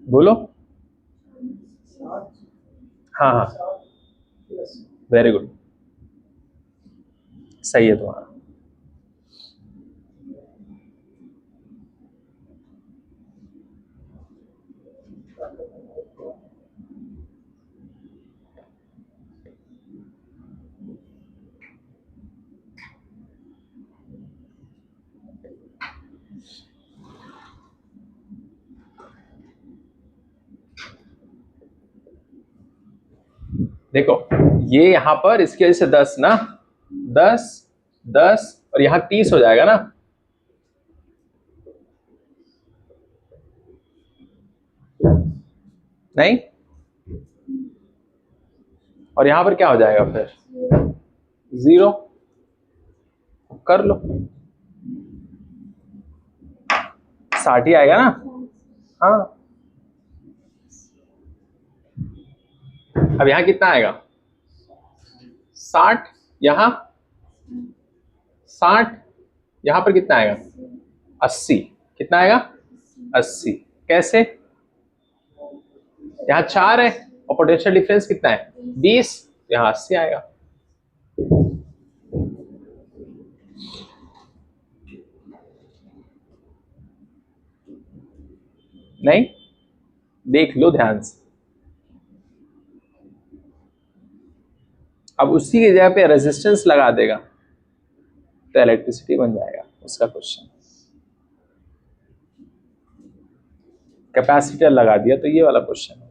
बोलो। हाँ हाँ, वेरी गुड, सही है तुम्हारा। देखो ये यहां पर इसकी वजह से 10 ना, 10, 10 और यहां 30 हो जाएगा ना। नहीं, और यहां पर क्या हो जाएगा फिर? 0। कर लो, 60 ही आएगा ना। हाँ, अब यहां कितना आएगा? 60। यहां 60, यहां पर कितना आएगा? 80। कितना आएगा? 80। कैसे? यहाँ 4 है और पोटेंशियल डिफरेंस कितना है? 20। यहाँ 80 आएगा। नहीं, देख लो ध्यान से। अब उसी की जगह पे रेजिस्टेंस लगा देगा तो इलेक्ट्रिसिटी बन जाएगा उसका क्वेश्चन। कैपेसिटर लगा दिया तो ये वाला क्वेश्चन।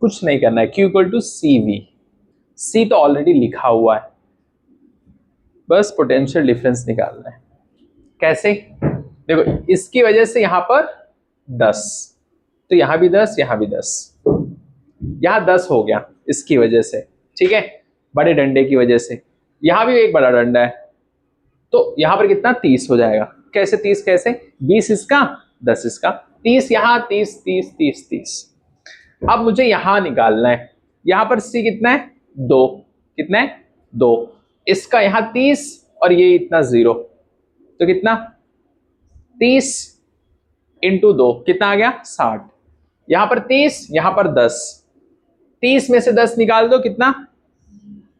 कुछ नहीं करना है, Q equal to C V. C तो ऑलरेडी लिखा हुआ है, बस पोटेंशियल डिफरेंस निकालना है। कैसे? देखो इसकी वजह से यहां पर 10, तो यहां भी 10, यहां भी 10, यहां 10 हो गया इसकी वजह से, ठीक है, बड़े डंडे की वजह से। यहां भी एक बड़ा डंडा है तो यहां पर कितना? 30 हो जाएगा। कैसे 30? कैसे? 20 इसका, 10 इसका, 30 यहां, 30, 30, 30, 30। अब मुझे यहां निकालना है। यहां पर सी कितना है? 2। कितना है? 2। इसका यहां 30 और ये इतना 0, तो कितना? 30 इंटू 2 कितना आ गया? 60। यहां पर 30, यहां पर 10, 30 में से 10 निकाल दो, कितना?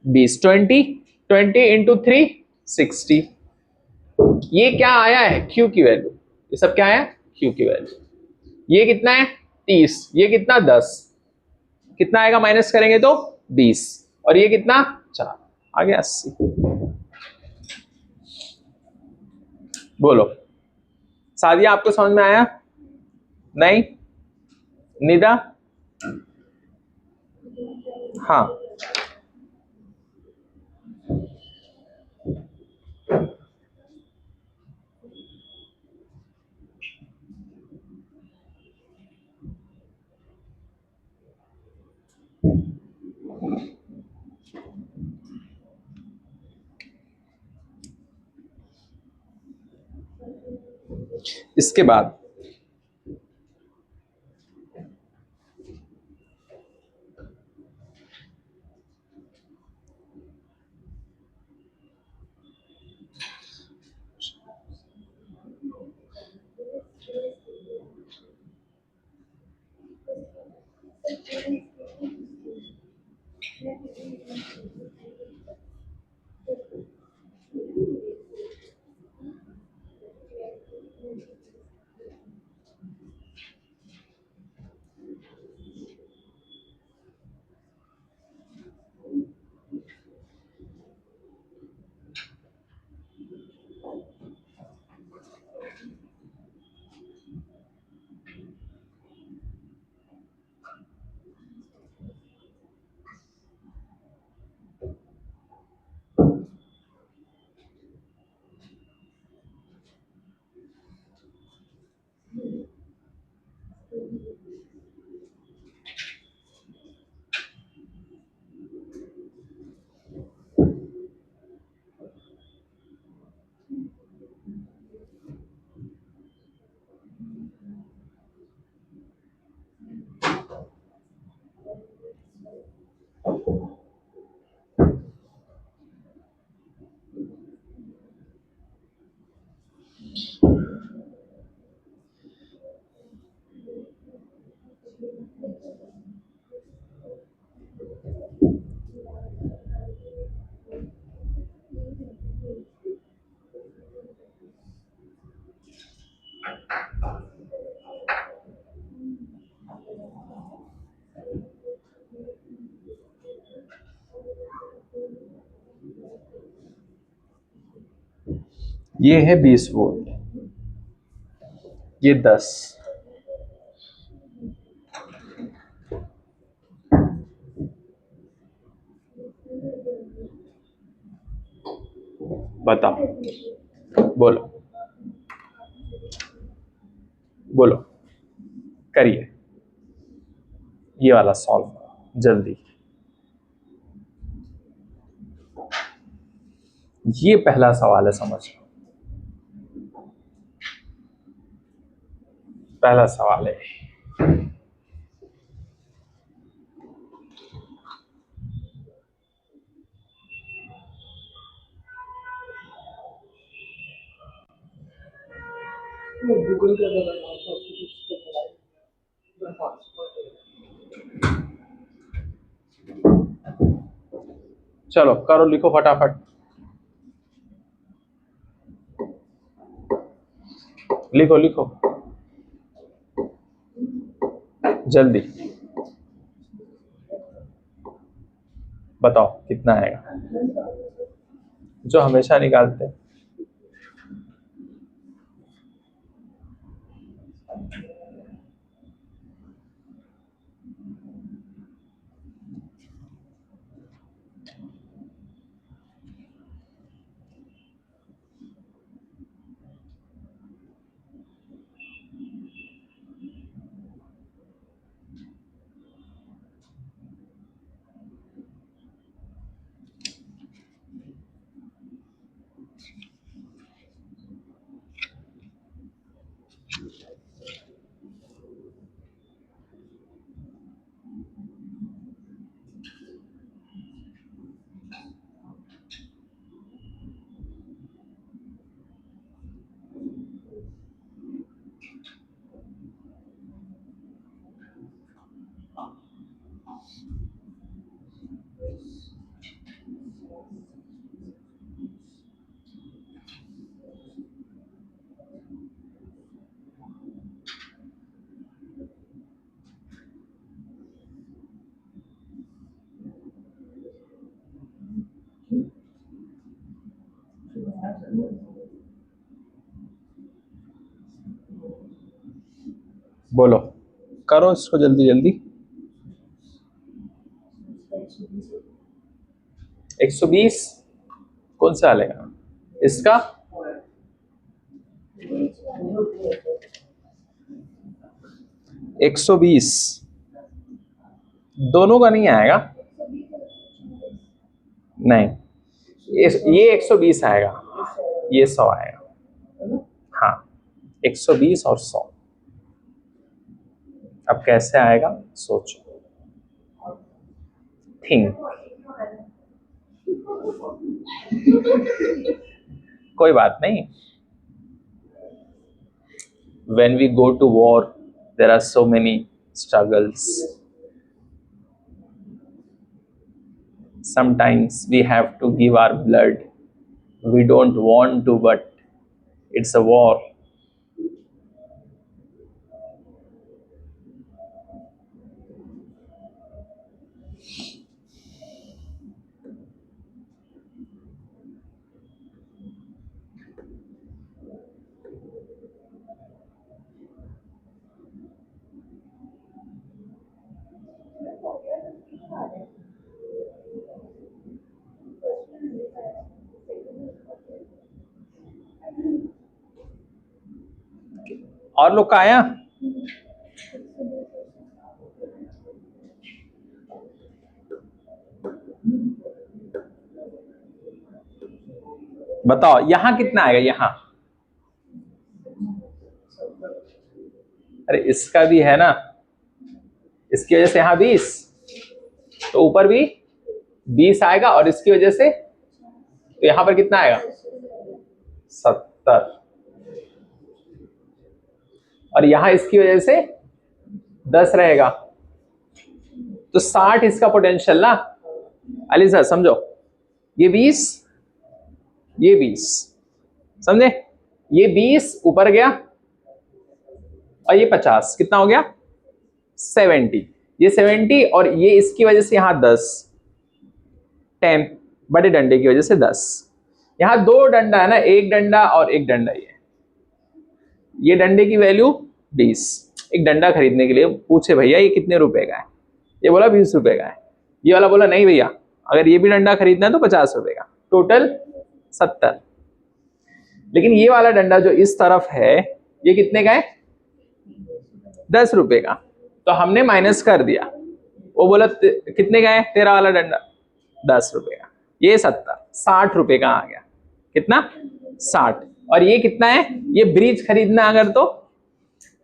20। 20, 20 इंटू 3, 60। ये क्या आया है? क्यू की वैल्यू। ये सब क्या है? क्यू की वैल्यू। ये कितना है? 30। ये कितना? 10। कितना आएगा माइनस करेंगे तो? 20। और ये कितना? 4। आ गया 80। बोलो, सादिया आपको समझ में आया? नहीं? निदा? हाँ, इसके बाद ये है 20 वोल्ट, ये 10। बताओ, बोलो बोलो, करिए ये वाला सॉल्व जल्दी। ये पहला सवाल है, समझ लो, पहला सवाल है। गूगल का चलो करो, लिखो फटाफट, लिखो लिखो जल्दी, बताओ कितना आएगा, जो हमेशा निकालते हैं। बोलो, करो इसको जल्दी जल्दी। 120 कौन सा आलेगा इसका? एक 120 दोनों का नहीं आएगा, नहीं, ये 120 आएगा, ये 100 आएगा। हाँ, 120 और 100। अब कैसे आएगा सोचो, थिंक। कोई बात नहीं, when we go to war there are so many struggles, sometimes we have to give our blood, we don't want to but it's a war. और लोग का आया? बताओ यहां कितना आएगा यहां? अरे इसका भी है ना, इसकी वजह से यहां 20, तो ऊपर भी 20 आएगा, और इसकी वजह से तो यहां पर कितना आएगा? 70, और यहां इसकी वजह से 10 रहेगा, तो 60 इसका पोटेंशियल ना। अली सर समझो, ये 20, ये 20, समझे? ये 20 ऊपर गया, और ये 50, कितना हो गया? 70। ये 70 और ये इसकी वजह से यहां 10, 10 बड़े डंडे की वजह से 10, यहाँ दो डंडा है ना, एक डंडा और एक डंडा। ये डंडे की वैल्यू 20। एक डंडा खरीदने के लिए पूछे भैया ये कितने रुपए का है, ये बोला 20 रुपए का है। ये वाला बोला नहीं भैया, अगर ये भी डंडा खरीदना है तो 50 रुपए का, टोटल 70। लेकिन ये वाला डंडा जो इस तरफ है ये कितने का है, 10 रुपए का। तो हमने माइनस कर दिया, वो बोला कितने का है तेरा वाला डंडा, 10 रुपए का। ये 70, 60 रुपए का आ गया। कितना, 60। और ये कितना है, ये ब्रिज खरीदना अगर तो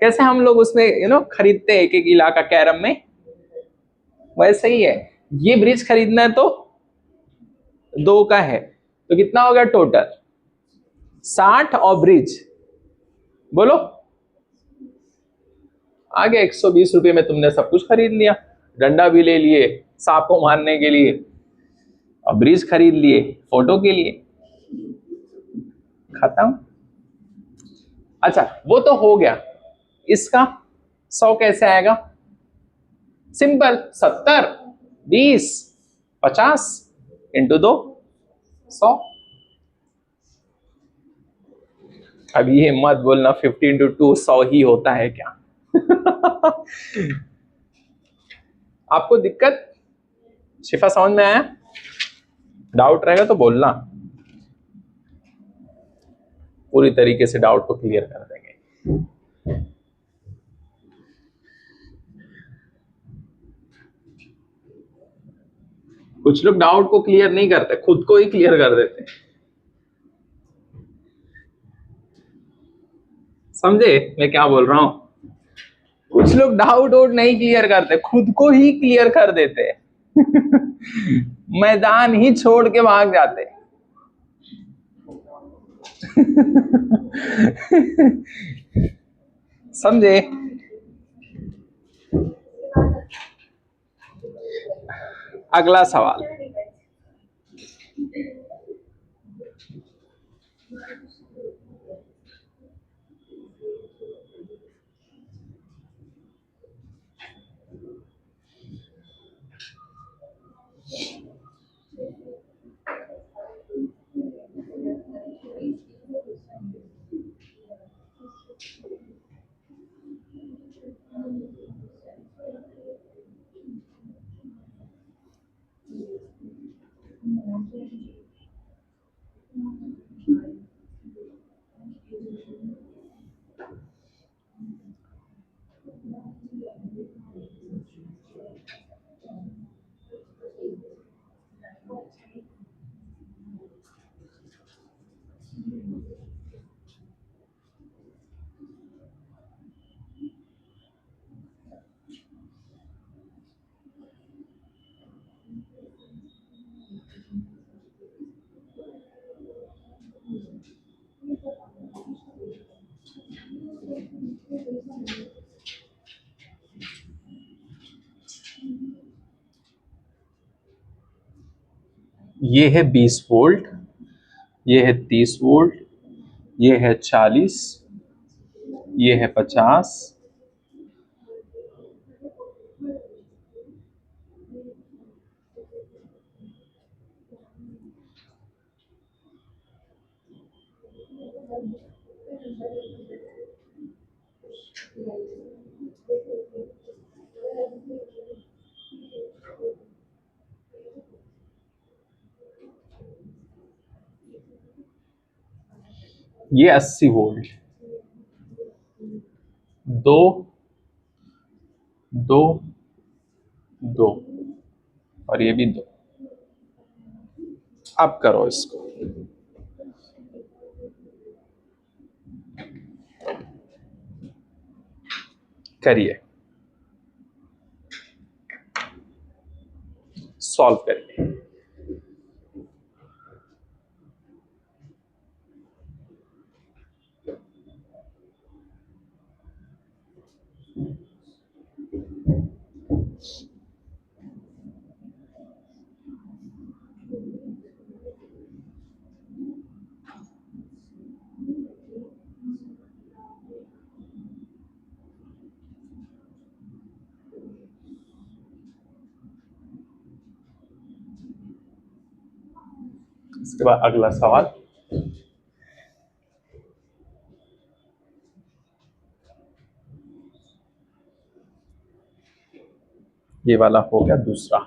कैसे हम लोग उसमें खरीदते हैं एक एक इलाका कैरम में, वैसे ही है। ये ब्रिज खरीदना है तो 2 का है, तो कितना हो गया टोटल, 60 और ब्रिज, बोलो आ गया 120 रुपये में तुमने सब कुछ खरीद लिया। डंडा भी ले लिए सांप को मारने के लिए, और ब्रिज खरीद लिए फोटो के लिए, खत्म। अच्छा वो तो हो गया, इसका 100 कैसे आएगा, सिंपल 70, 20, 50 इंटू 2, 100। अब ये मत बोलना 50 इंटू 2 100 ही होता है क्या। आपको दिक्कत, शिफा समझ में आया, डाउट रहेगा तो बोलना, पूरी तरीके से डाउट को क्लियर कर देंगे। कुछ लोग डाउट को क्लियर नहीं करते, खुद को ही क्लियर कर देते, समझे मैं क्या बोल रहा हूं। कुछ लोग डाउट वोट नहीं क्लियर करते, खुद को ही क्लियर कर देते। मैदान ही छोड़ के भाग जाते। समझे। अगला सवाल, ये है 20 वोल्ट, ये है 30 वोल्ट, ये है 40, ये है 50, ये 80 वोल्ट, 2, 2, 2, और ये भी 2। अब करो इसको, करिए, सॉल्व करिए। इसके बाद अगला सवाल, ये वाला हो गया दूसरा।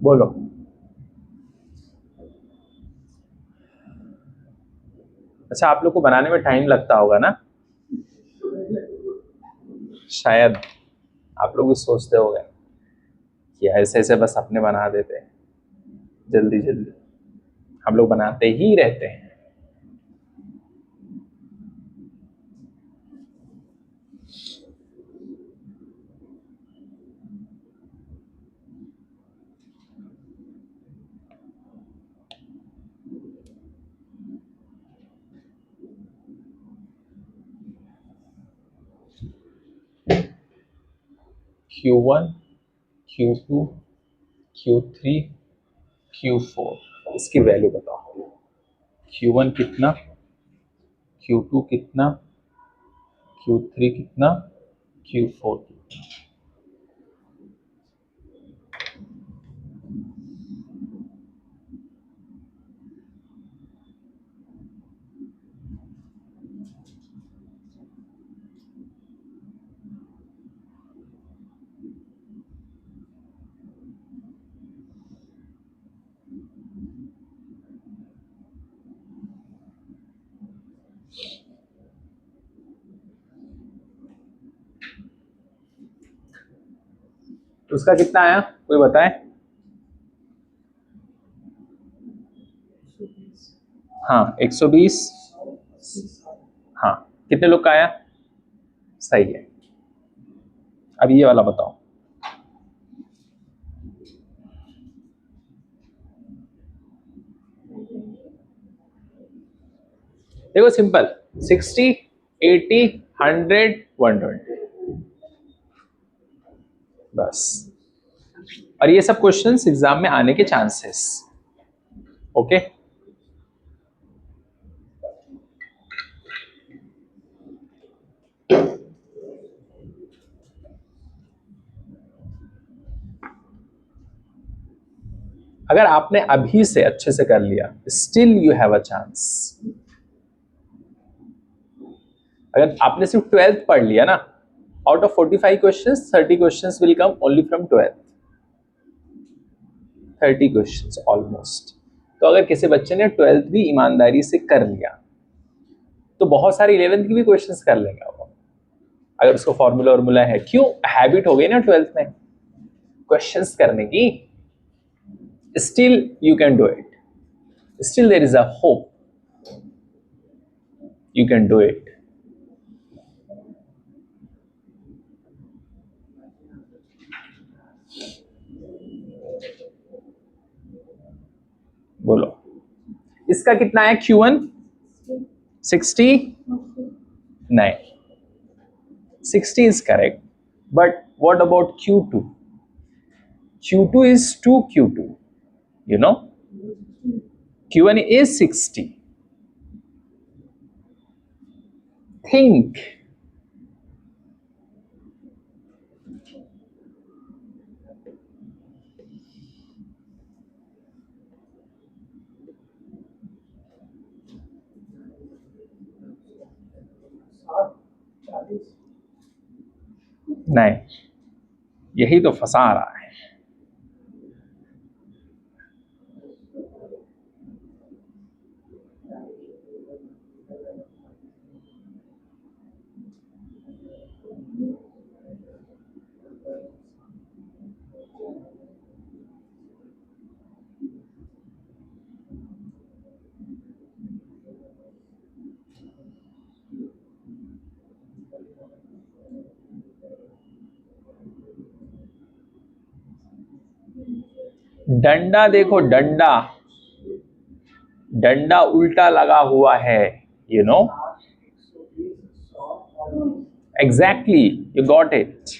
बोलो। अच्छा, आप लोग को बनाने में टाइम लगता होगा ना? शायद आप लोग भी सोचते होंगे कि ऐसे ऐसे बस अपने बना देते हैं जल्दी जल्दी। हम लोग बनाते ही रहते हैं। Q1, Q2, Q3, Q4, इसकी वैल्यू बताओ। Q1 कितना, Q2 कितना, Q3 कितना, Q4 कितना। उसका कितना आया, कोई बताए? हाँ, 120। हाँ, कितने लोग का आया? सही है। अब ये वाला बताओ। देखो सिंपल, 60, 80, 100, 120, बस। और ये सब क्वेश्चंस एग्जाम में आने के चांसेस। ओके, अगर आपने अभी से अच्छे से कर लिया, still you have a chance. अगर आपने सिर्फ 12th पढ़ लिया ना, out of 45 questions 30 questions will come only from 12th। 30 questions almost. तो अगर किसी बच्चे ने 12th भी ईमानदारी से कर लिया तो बहुत सारे 11th की भी क्वेश्चंस कर लेगा वो, अगर उसको फॉर्मूला वॉर्मूला है। क्यों? हैबिट हो गई ना 12th में क्वेश्चंस करने की। Still you can do it, still there is a hope, you can do it. बोलो इसका कितना है Q1? 60? नहीं, 60 is correct, but what about Q2? Q2 is 2Q2, you know, Q1 is 60. Think. नहीं, यही तो फंसा रहा है। डंडा देखो, डंडा, डंडा उल्टा लगा हुआ है, you know. Exactly, you got it.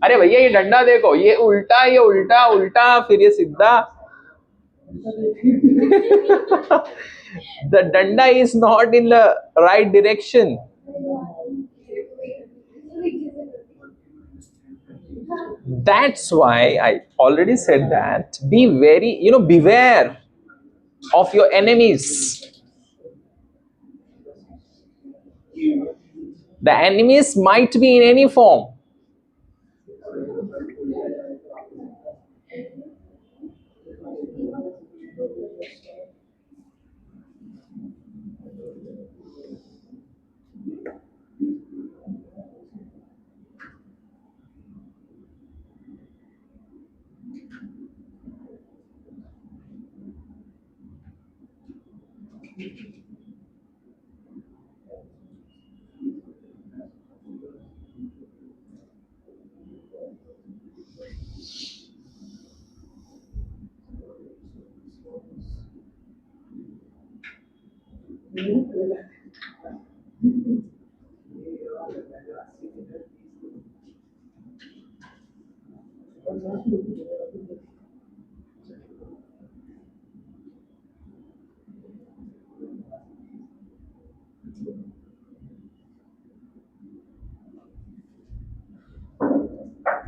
अरे भैया ये डंडा देखो, ये उल्टा, ये उल्टा, उल्टा, फिर ये सीधा। The danda is not in the right direction. That's why I already said that be very, beware of your enemies. The enemies might be in any form.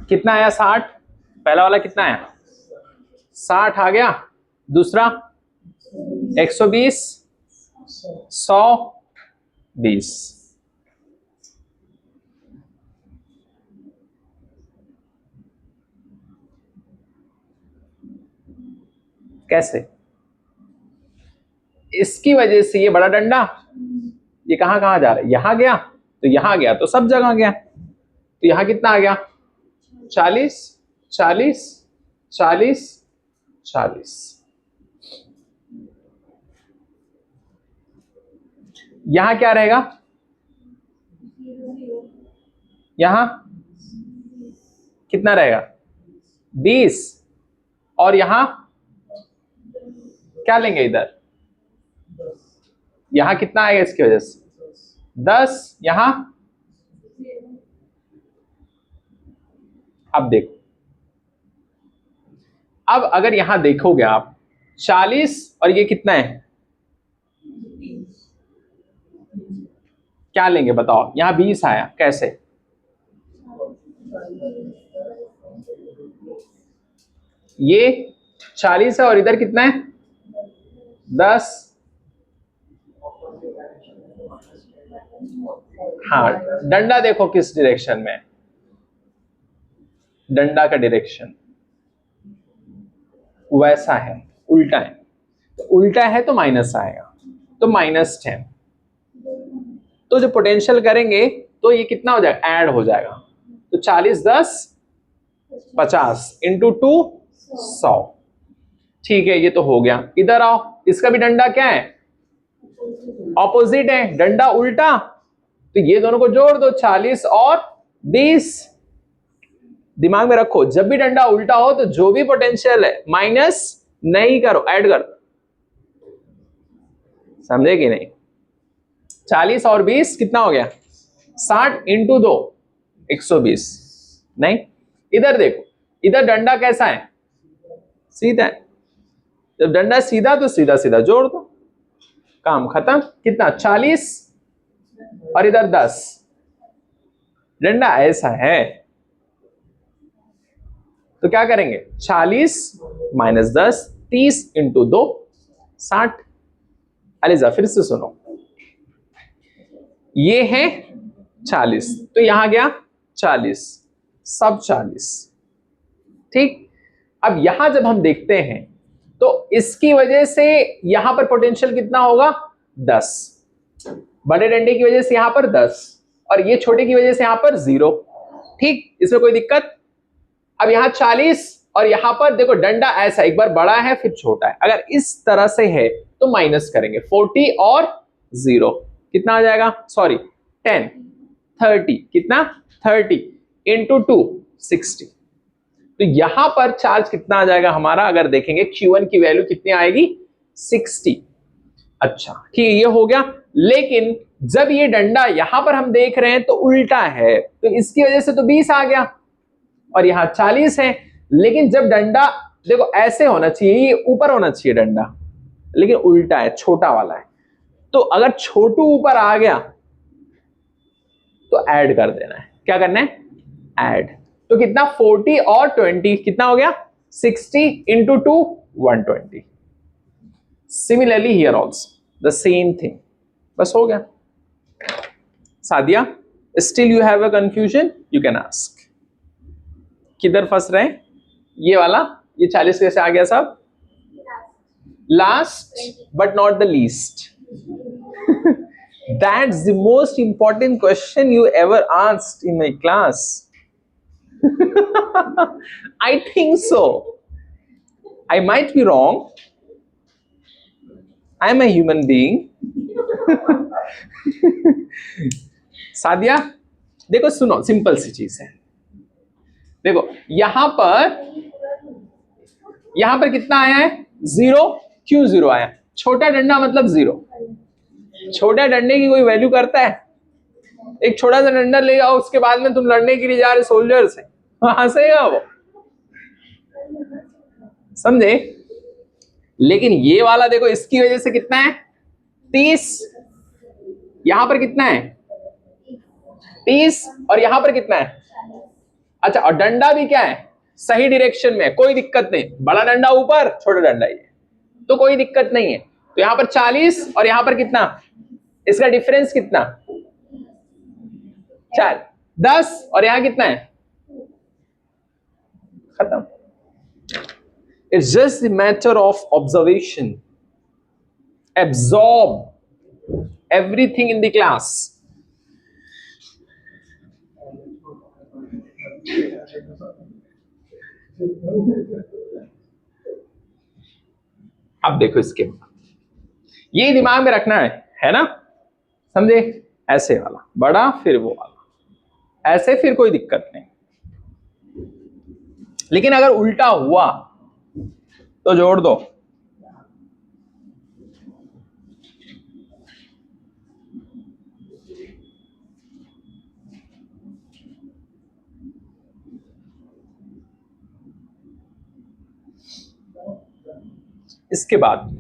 कितना आया? 60। पहला वाला कितना आया? 60 आ गया। दूसरा 120, 120। कैसे? इसकी वजह से ये बड़ा डंडा ये कहां कहां जा रहा है? यहां गया तो यहां गया तो सब जगह गया। तो यहां कितना आ गया? 40, 40, 40, 40। यहां क्या रहेगा? यहां कितना रहेगा? 20। और यहां क्या लेंगे? इधर यहां कितना आएगा इसकी वजह से? 10। यहां अब देखो, अब अगर यहां देखोगे आप 40 और ये कितना है? क्या लेंगे बताओ? यहां 20 आया, कैसे? ये 40 है और इधर कितना है? 10। हाँ, डंडा देखो किस डायरेक्शन में, डंडा का डायरेक्शन वैसा है, उल्टा है, तो उल्टा है तो माइनस आएगा, तो -10। तो जो पोटेंशियल करेंगे तो ये कितना हो जाएगा, ऐड हो जाएगा, तो 40 10 50 इंटू 2 100। ठीक है, ये तो हो गया। इधर आओ, इसका भी डंडा क्या है, ऑपोजिट है, डंडा उल्टा, तो ये दोनों को जोड़ दो, 40 और 20। दिमाग में रखो, जब भी डंडा उल्टा हो तो जो भी पोटेंशियल है माइनस नहीं करो, ऐड कर दो। समझे कि नहीं? 40 और 20 कितना हो गया, 60 इंटू 2 120। नहीं, इधर देखो, इधर डंडा कैसा है, सीधा है। जब डंडा सीधा तो सीधा सीधा जोड़ दो, काम खत्म। कितना, 40 और इधर 10। डंडा ऐसा है तो क्या करेंगे, 40 माइनस 10, 30 इंटू 2 60। अलीजा फिर से सुनो, ये है 40, तो यहां गया 40, सब 40। ठीक, अब यहां जब हम देखते हैं तो इसकी वजह से यहां पर पोटेंशियल कितना होगा, 10। बड़े डंडे की वजह से यहां पर 10 और ये छोटे की वजह से यहां पर 0। ठीक, इसमें कोई दिक्कत? अब यहां 40 और यहां पर देखो डंडा ऐसा, एक बार बड़ा है फिर छोटा है, अगर इस तरह से है तो माइनस करेंगे, 40 और 0 कितना आ जाएगा, सॉरी 10 30, कितना 30 इंटू 2 60। तो यहां पर चार्ज कितना आ जाएगा हमारा, अगर देखेंगे Q1 की वैल्यू कितनी आएगी, 60। अच्छा ठीक है, ये हो गया। लेकिन जब ये डंडा यहां पर हम देख रहे हैं तो उल्टा है, तो इसकी वजह से तो 20 आ गया और यहां 40 है। लेकिन जब डंडा देखो ऐसे होना चाहिए, ये ऊपर होना चाहिए डंडा, लेकिन उल्टा है, छोटा वाला है। तो अगर छोटू ऊपर आ गया तो ऐड कर देना है। क्या करना है, ऐड। तो कितना, 40 और 20 कितना हो गया, 60 into 2 120। Similarly here also the same thing, बस हो गया। Sadia, still you have a confusion, you can ask. किधर फंस रहे हैं, ये वाला, ये 40 कैसे आ गया सब, last but not the least. That's the most important question you ever asked in my class. I think so. I might be wrong. I'm a human being. Sadia देखो, सुनो, सिंपल सी चीज है। देखो यहां पर कितना आया है, 0। क्यों 0 आया, छोटा डंडा मतलब 0। छोटा डंडे की कोई वैल्यू करता है, एक छोटा सा डंडा ले आओ, उसके बाद में तुम लड़ने के लिए जा रहे सोल्जर से, हंसेगा वो, समझे? लेकिन ये वाला देखो, इसकी वजह से कितना है, 30। यहां पर कितना है, 30 और यहां पर कितना है, अच्छा, और डंडा भी क्या है, सही डायरेक्शन में, कोई दिक्कत नहीं, बड़ा डंडा ऊपर, छोटा डंडा ये, तो कोई दिक्कत नहीं है। तो यहां पर 40 और यहां पर कितना, इसका डिफरेंस कितना, 4 10 और यहां कितना है, खत्म। It's just the matter of observation, absorb everything in the class. अब देखो, इसके ये दिमाग में रखना है ना, समझे? ऐसे वाला बड़ा, फिर वो वाला, ऐसे, फिर कोई दिक्कत नहीं। लेकिन अगर उल्टा हुआ तो जोड़ दो। इसके बाद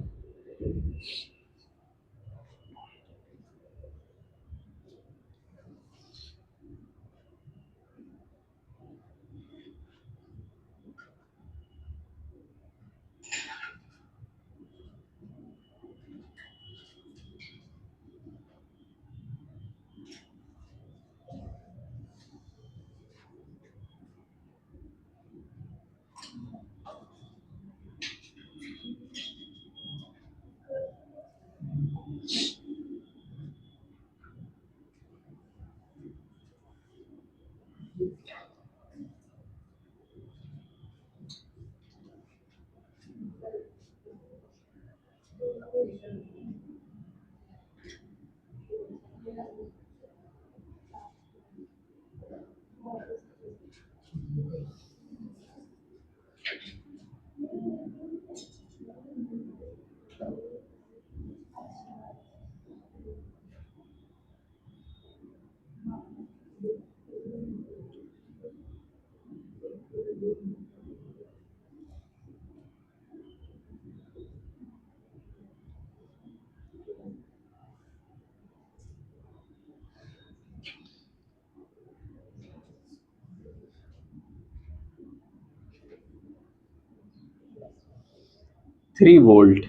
3 वोल्ट,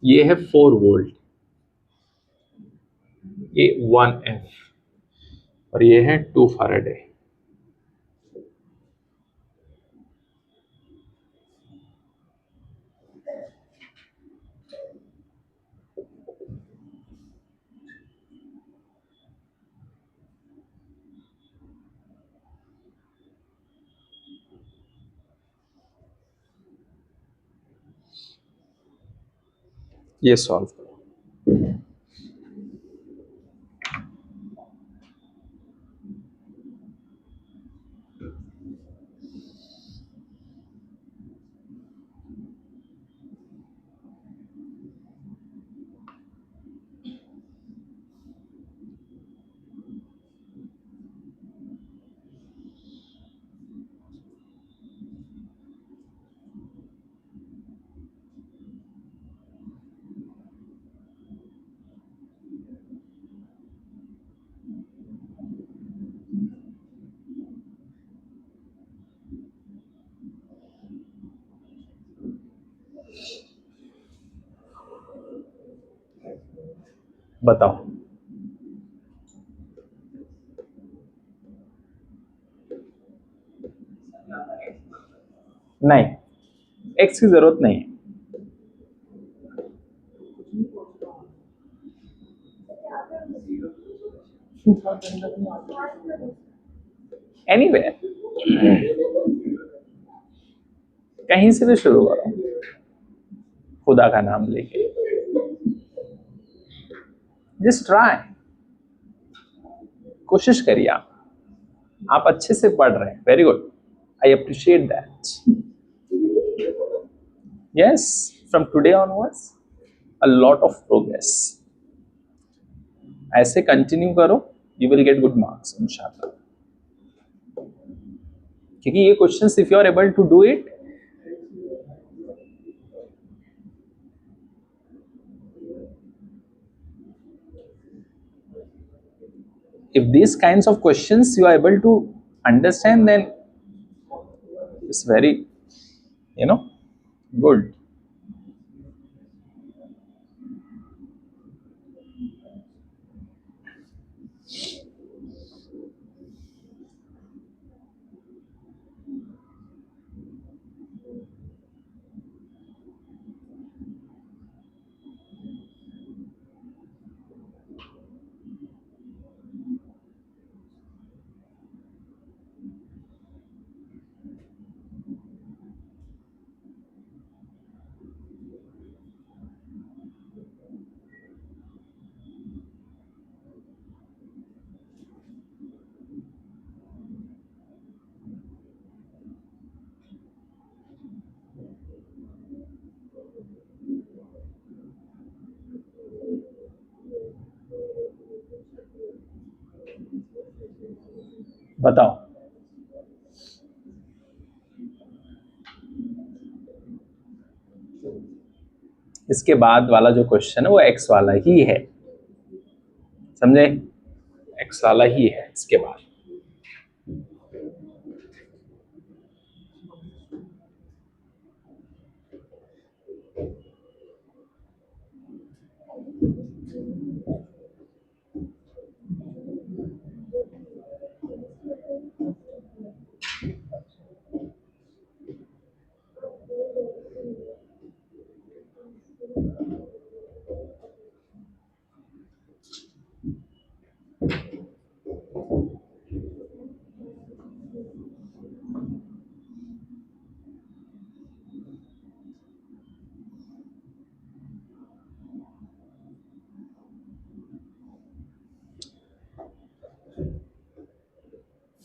ये है 4 वोल्ट, ये 1 एफ, और ये है 2 फैराडे। ये सॉल्व करो। बताओ। नहीं, एक्स की जरूरत नहीं है। एनीवेयर, कहीं से भी शुरू करो खुदा का नाम लेके। जस्ट ट्राई, कोशिश करिए। आप अच्छे से पढ़ रहे हैं, very good, I appreciate that. Yes, from today onwards a lot of progress. ऐसे कंटिन्यू करो, you will get good marks इंशाल्लाह। क्योंकि ये questions if you are able to do it, if these kinds of questions you are able to understand, then it's very, you know, good. बताओ। इसके बाद वाला जो क्वेश्चन है वो एक्स वाला ही है, समझे? एक्स वाला ही है इसके बाद।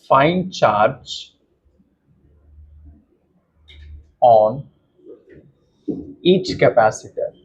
Find charge on each capacitor.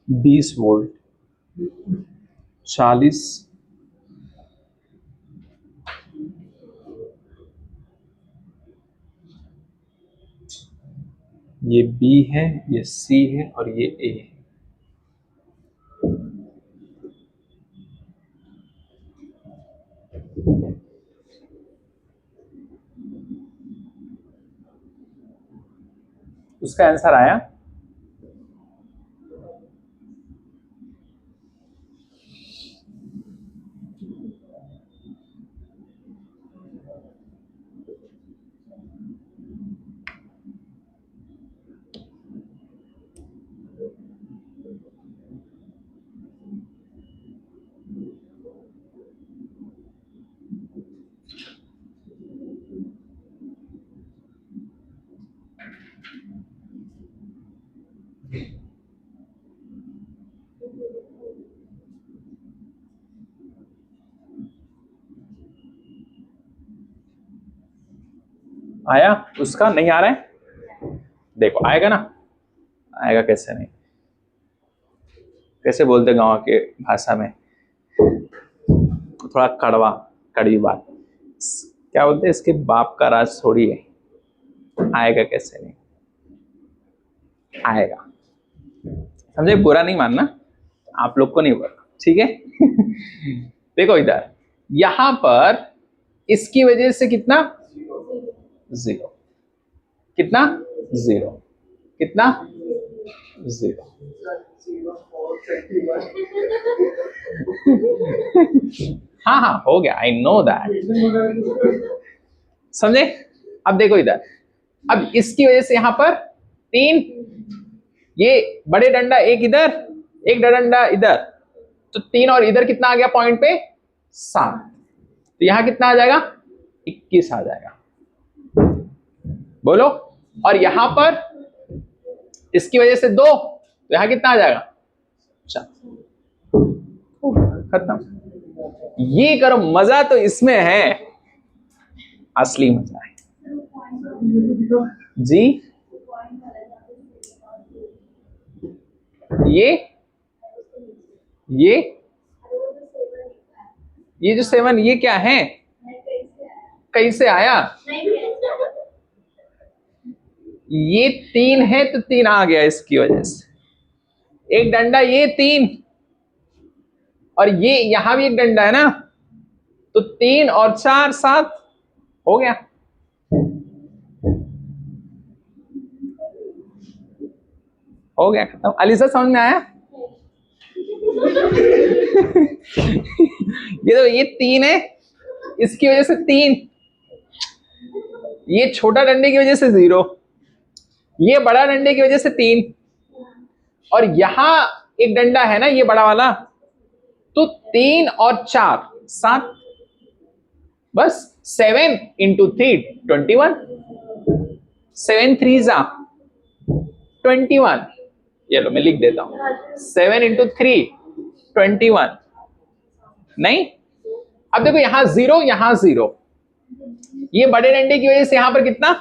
बीस वोल्ट, 40, ये B है, ये C है और ये A है। उसका आंसर आया आया? उसका नहीं आ रहा है? देखो आएगा ना, आएगा कैसे नहीं, कैसे बोलते गांव के भाषा में, थोड़ा कड़वा, कड़वी बात, क्या बोलते हैं, इसके बाप का राज थोड़ी है, आएगा कैसे नहीं आएगा। समझे? बुरा नहीं मानना, आप लोग को नहीं बोला, ठीक है? देखो इधर, यहां पर इसकी वजह से कितना, जीरो, कितना, जीरो, कितना, जीरो। हाँ हाँ हो गया, आई नो दैट, समझे? अब देखो इधर, अब इसकी वजह से यहां पर 3, ये बड़े डंडा एक इधर, एक डंडा इधर, तो 3 और इधर कितना आ गया पॉइंट पे, 7, तो यहां कितना आ जाएगा, 21 आ जाएगा, बोलो। और यहां पर इसकी वजह से 2, तो यहां कितना आ जाएगा, 4, खत्म। ये करो, मजा तो इसमें है, असली मजा है जी। ये जो 7, ये क्या है, कैसे आया, ये 3 है तो 3 आ गया इसकी वजह से, एक डंडा ये 3, और ये यहां भी एक डंडा है ना, तो 3 और 4 7 हो गया। हो गया, खत्म। अलीसा समझ में आया? ये 3 है, इसकी वजह से 3, ये छोटा डंडे की वजह से 0, ये बड़ा डंडे की वजह से 3, और यहां एक डंडा है ना ये बड़ा वाला, तो 3 और 4 7, बस 7 into 3 21, 7 3s 21, ये लो मैं लिख देता हूं, 7 into 3 21, नहीं? अब देखो यहां 0, यहां 0, ये बड़े डंडे की वजह से यहां पर कितना,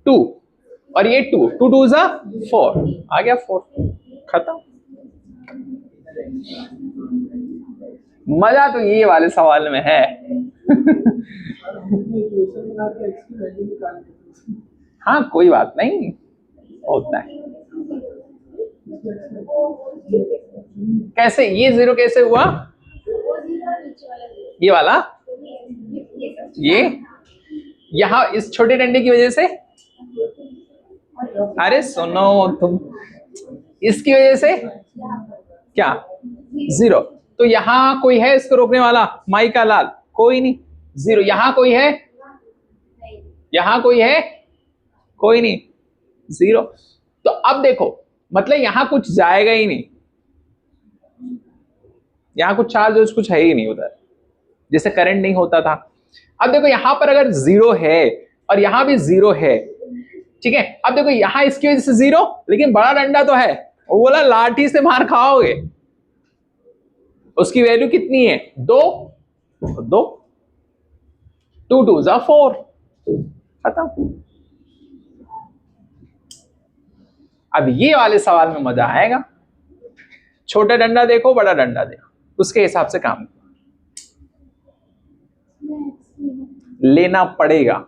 2, और ये 2 2 2 4, आ गया 4, खत्म। मजा तो ये वाले सवाल में है। हाँ कोई बात नहीं, होता है। कैसे ये जीरो कैसे हुआ? ये वाला, ये यहां इस छोटे डंडे की वजह से, अरे सुनो तुम, इसकी वजह से क्या? जीरो। तो यहां कोई है इसको रोकने वाला? माई का लाल, कोई नहीं, जीरो। यहां कोई है? यहां कोई है? कोई नहीं, जीरो। तो अब देखो, मतलब यहां कुछ जाएगा ही नहीं, यहां कुछ चार्ज कुछ है ही नहीं उधर, जैसे करंट नहीं होता था। अब देखो यहां पर अगर जीरो है और यहां भी जीरो है, ठीक है। अब देखो यहां इसकी वजह से जीरो, लेकिन बड़ा डंडा तो है, वो बोला लाठी से मार खाओगे। उसकी वैल्यू कितनी है? दो, दो, 2 2 जा 4, खत्म। अब ये वाले सवाल में मजा आएगा। छोटा डंडा देखो, बड़ा डंडा देखो, उसके हिसाब से काम लेना पड़ेगा।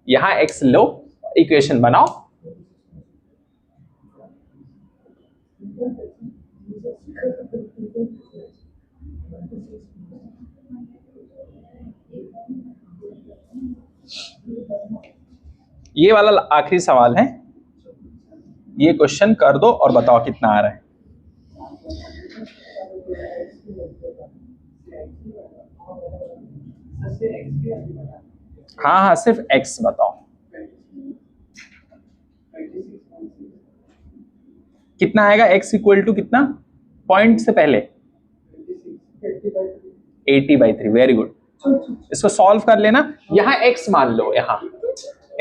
यहां x लो, इक्वेशन बनाओ, ये वाला आखिरी सवाल है, ये क्वेश्चन कर दो और बताओ कितना आ रहा है। हाँ हाँ, सिर्फ x बताओ कितना आएगा। x इक्वल टू कितना, पॉइंट से पहले 80/3, वेरी गुड। इसको सॉल्व कर लेना, यहां x मान लो, यहां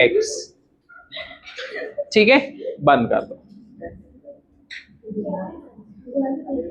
x, ठीक है, बंद कर दो।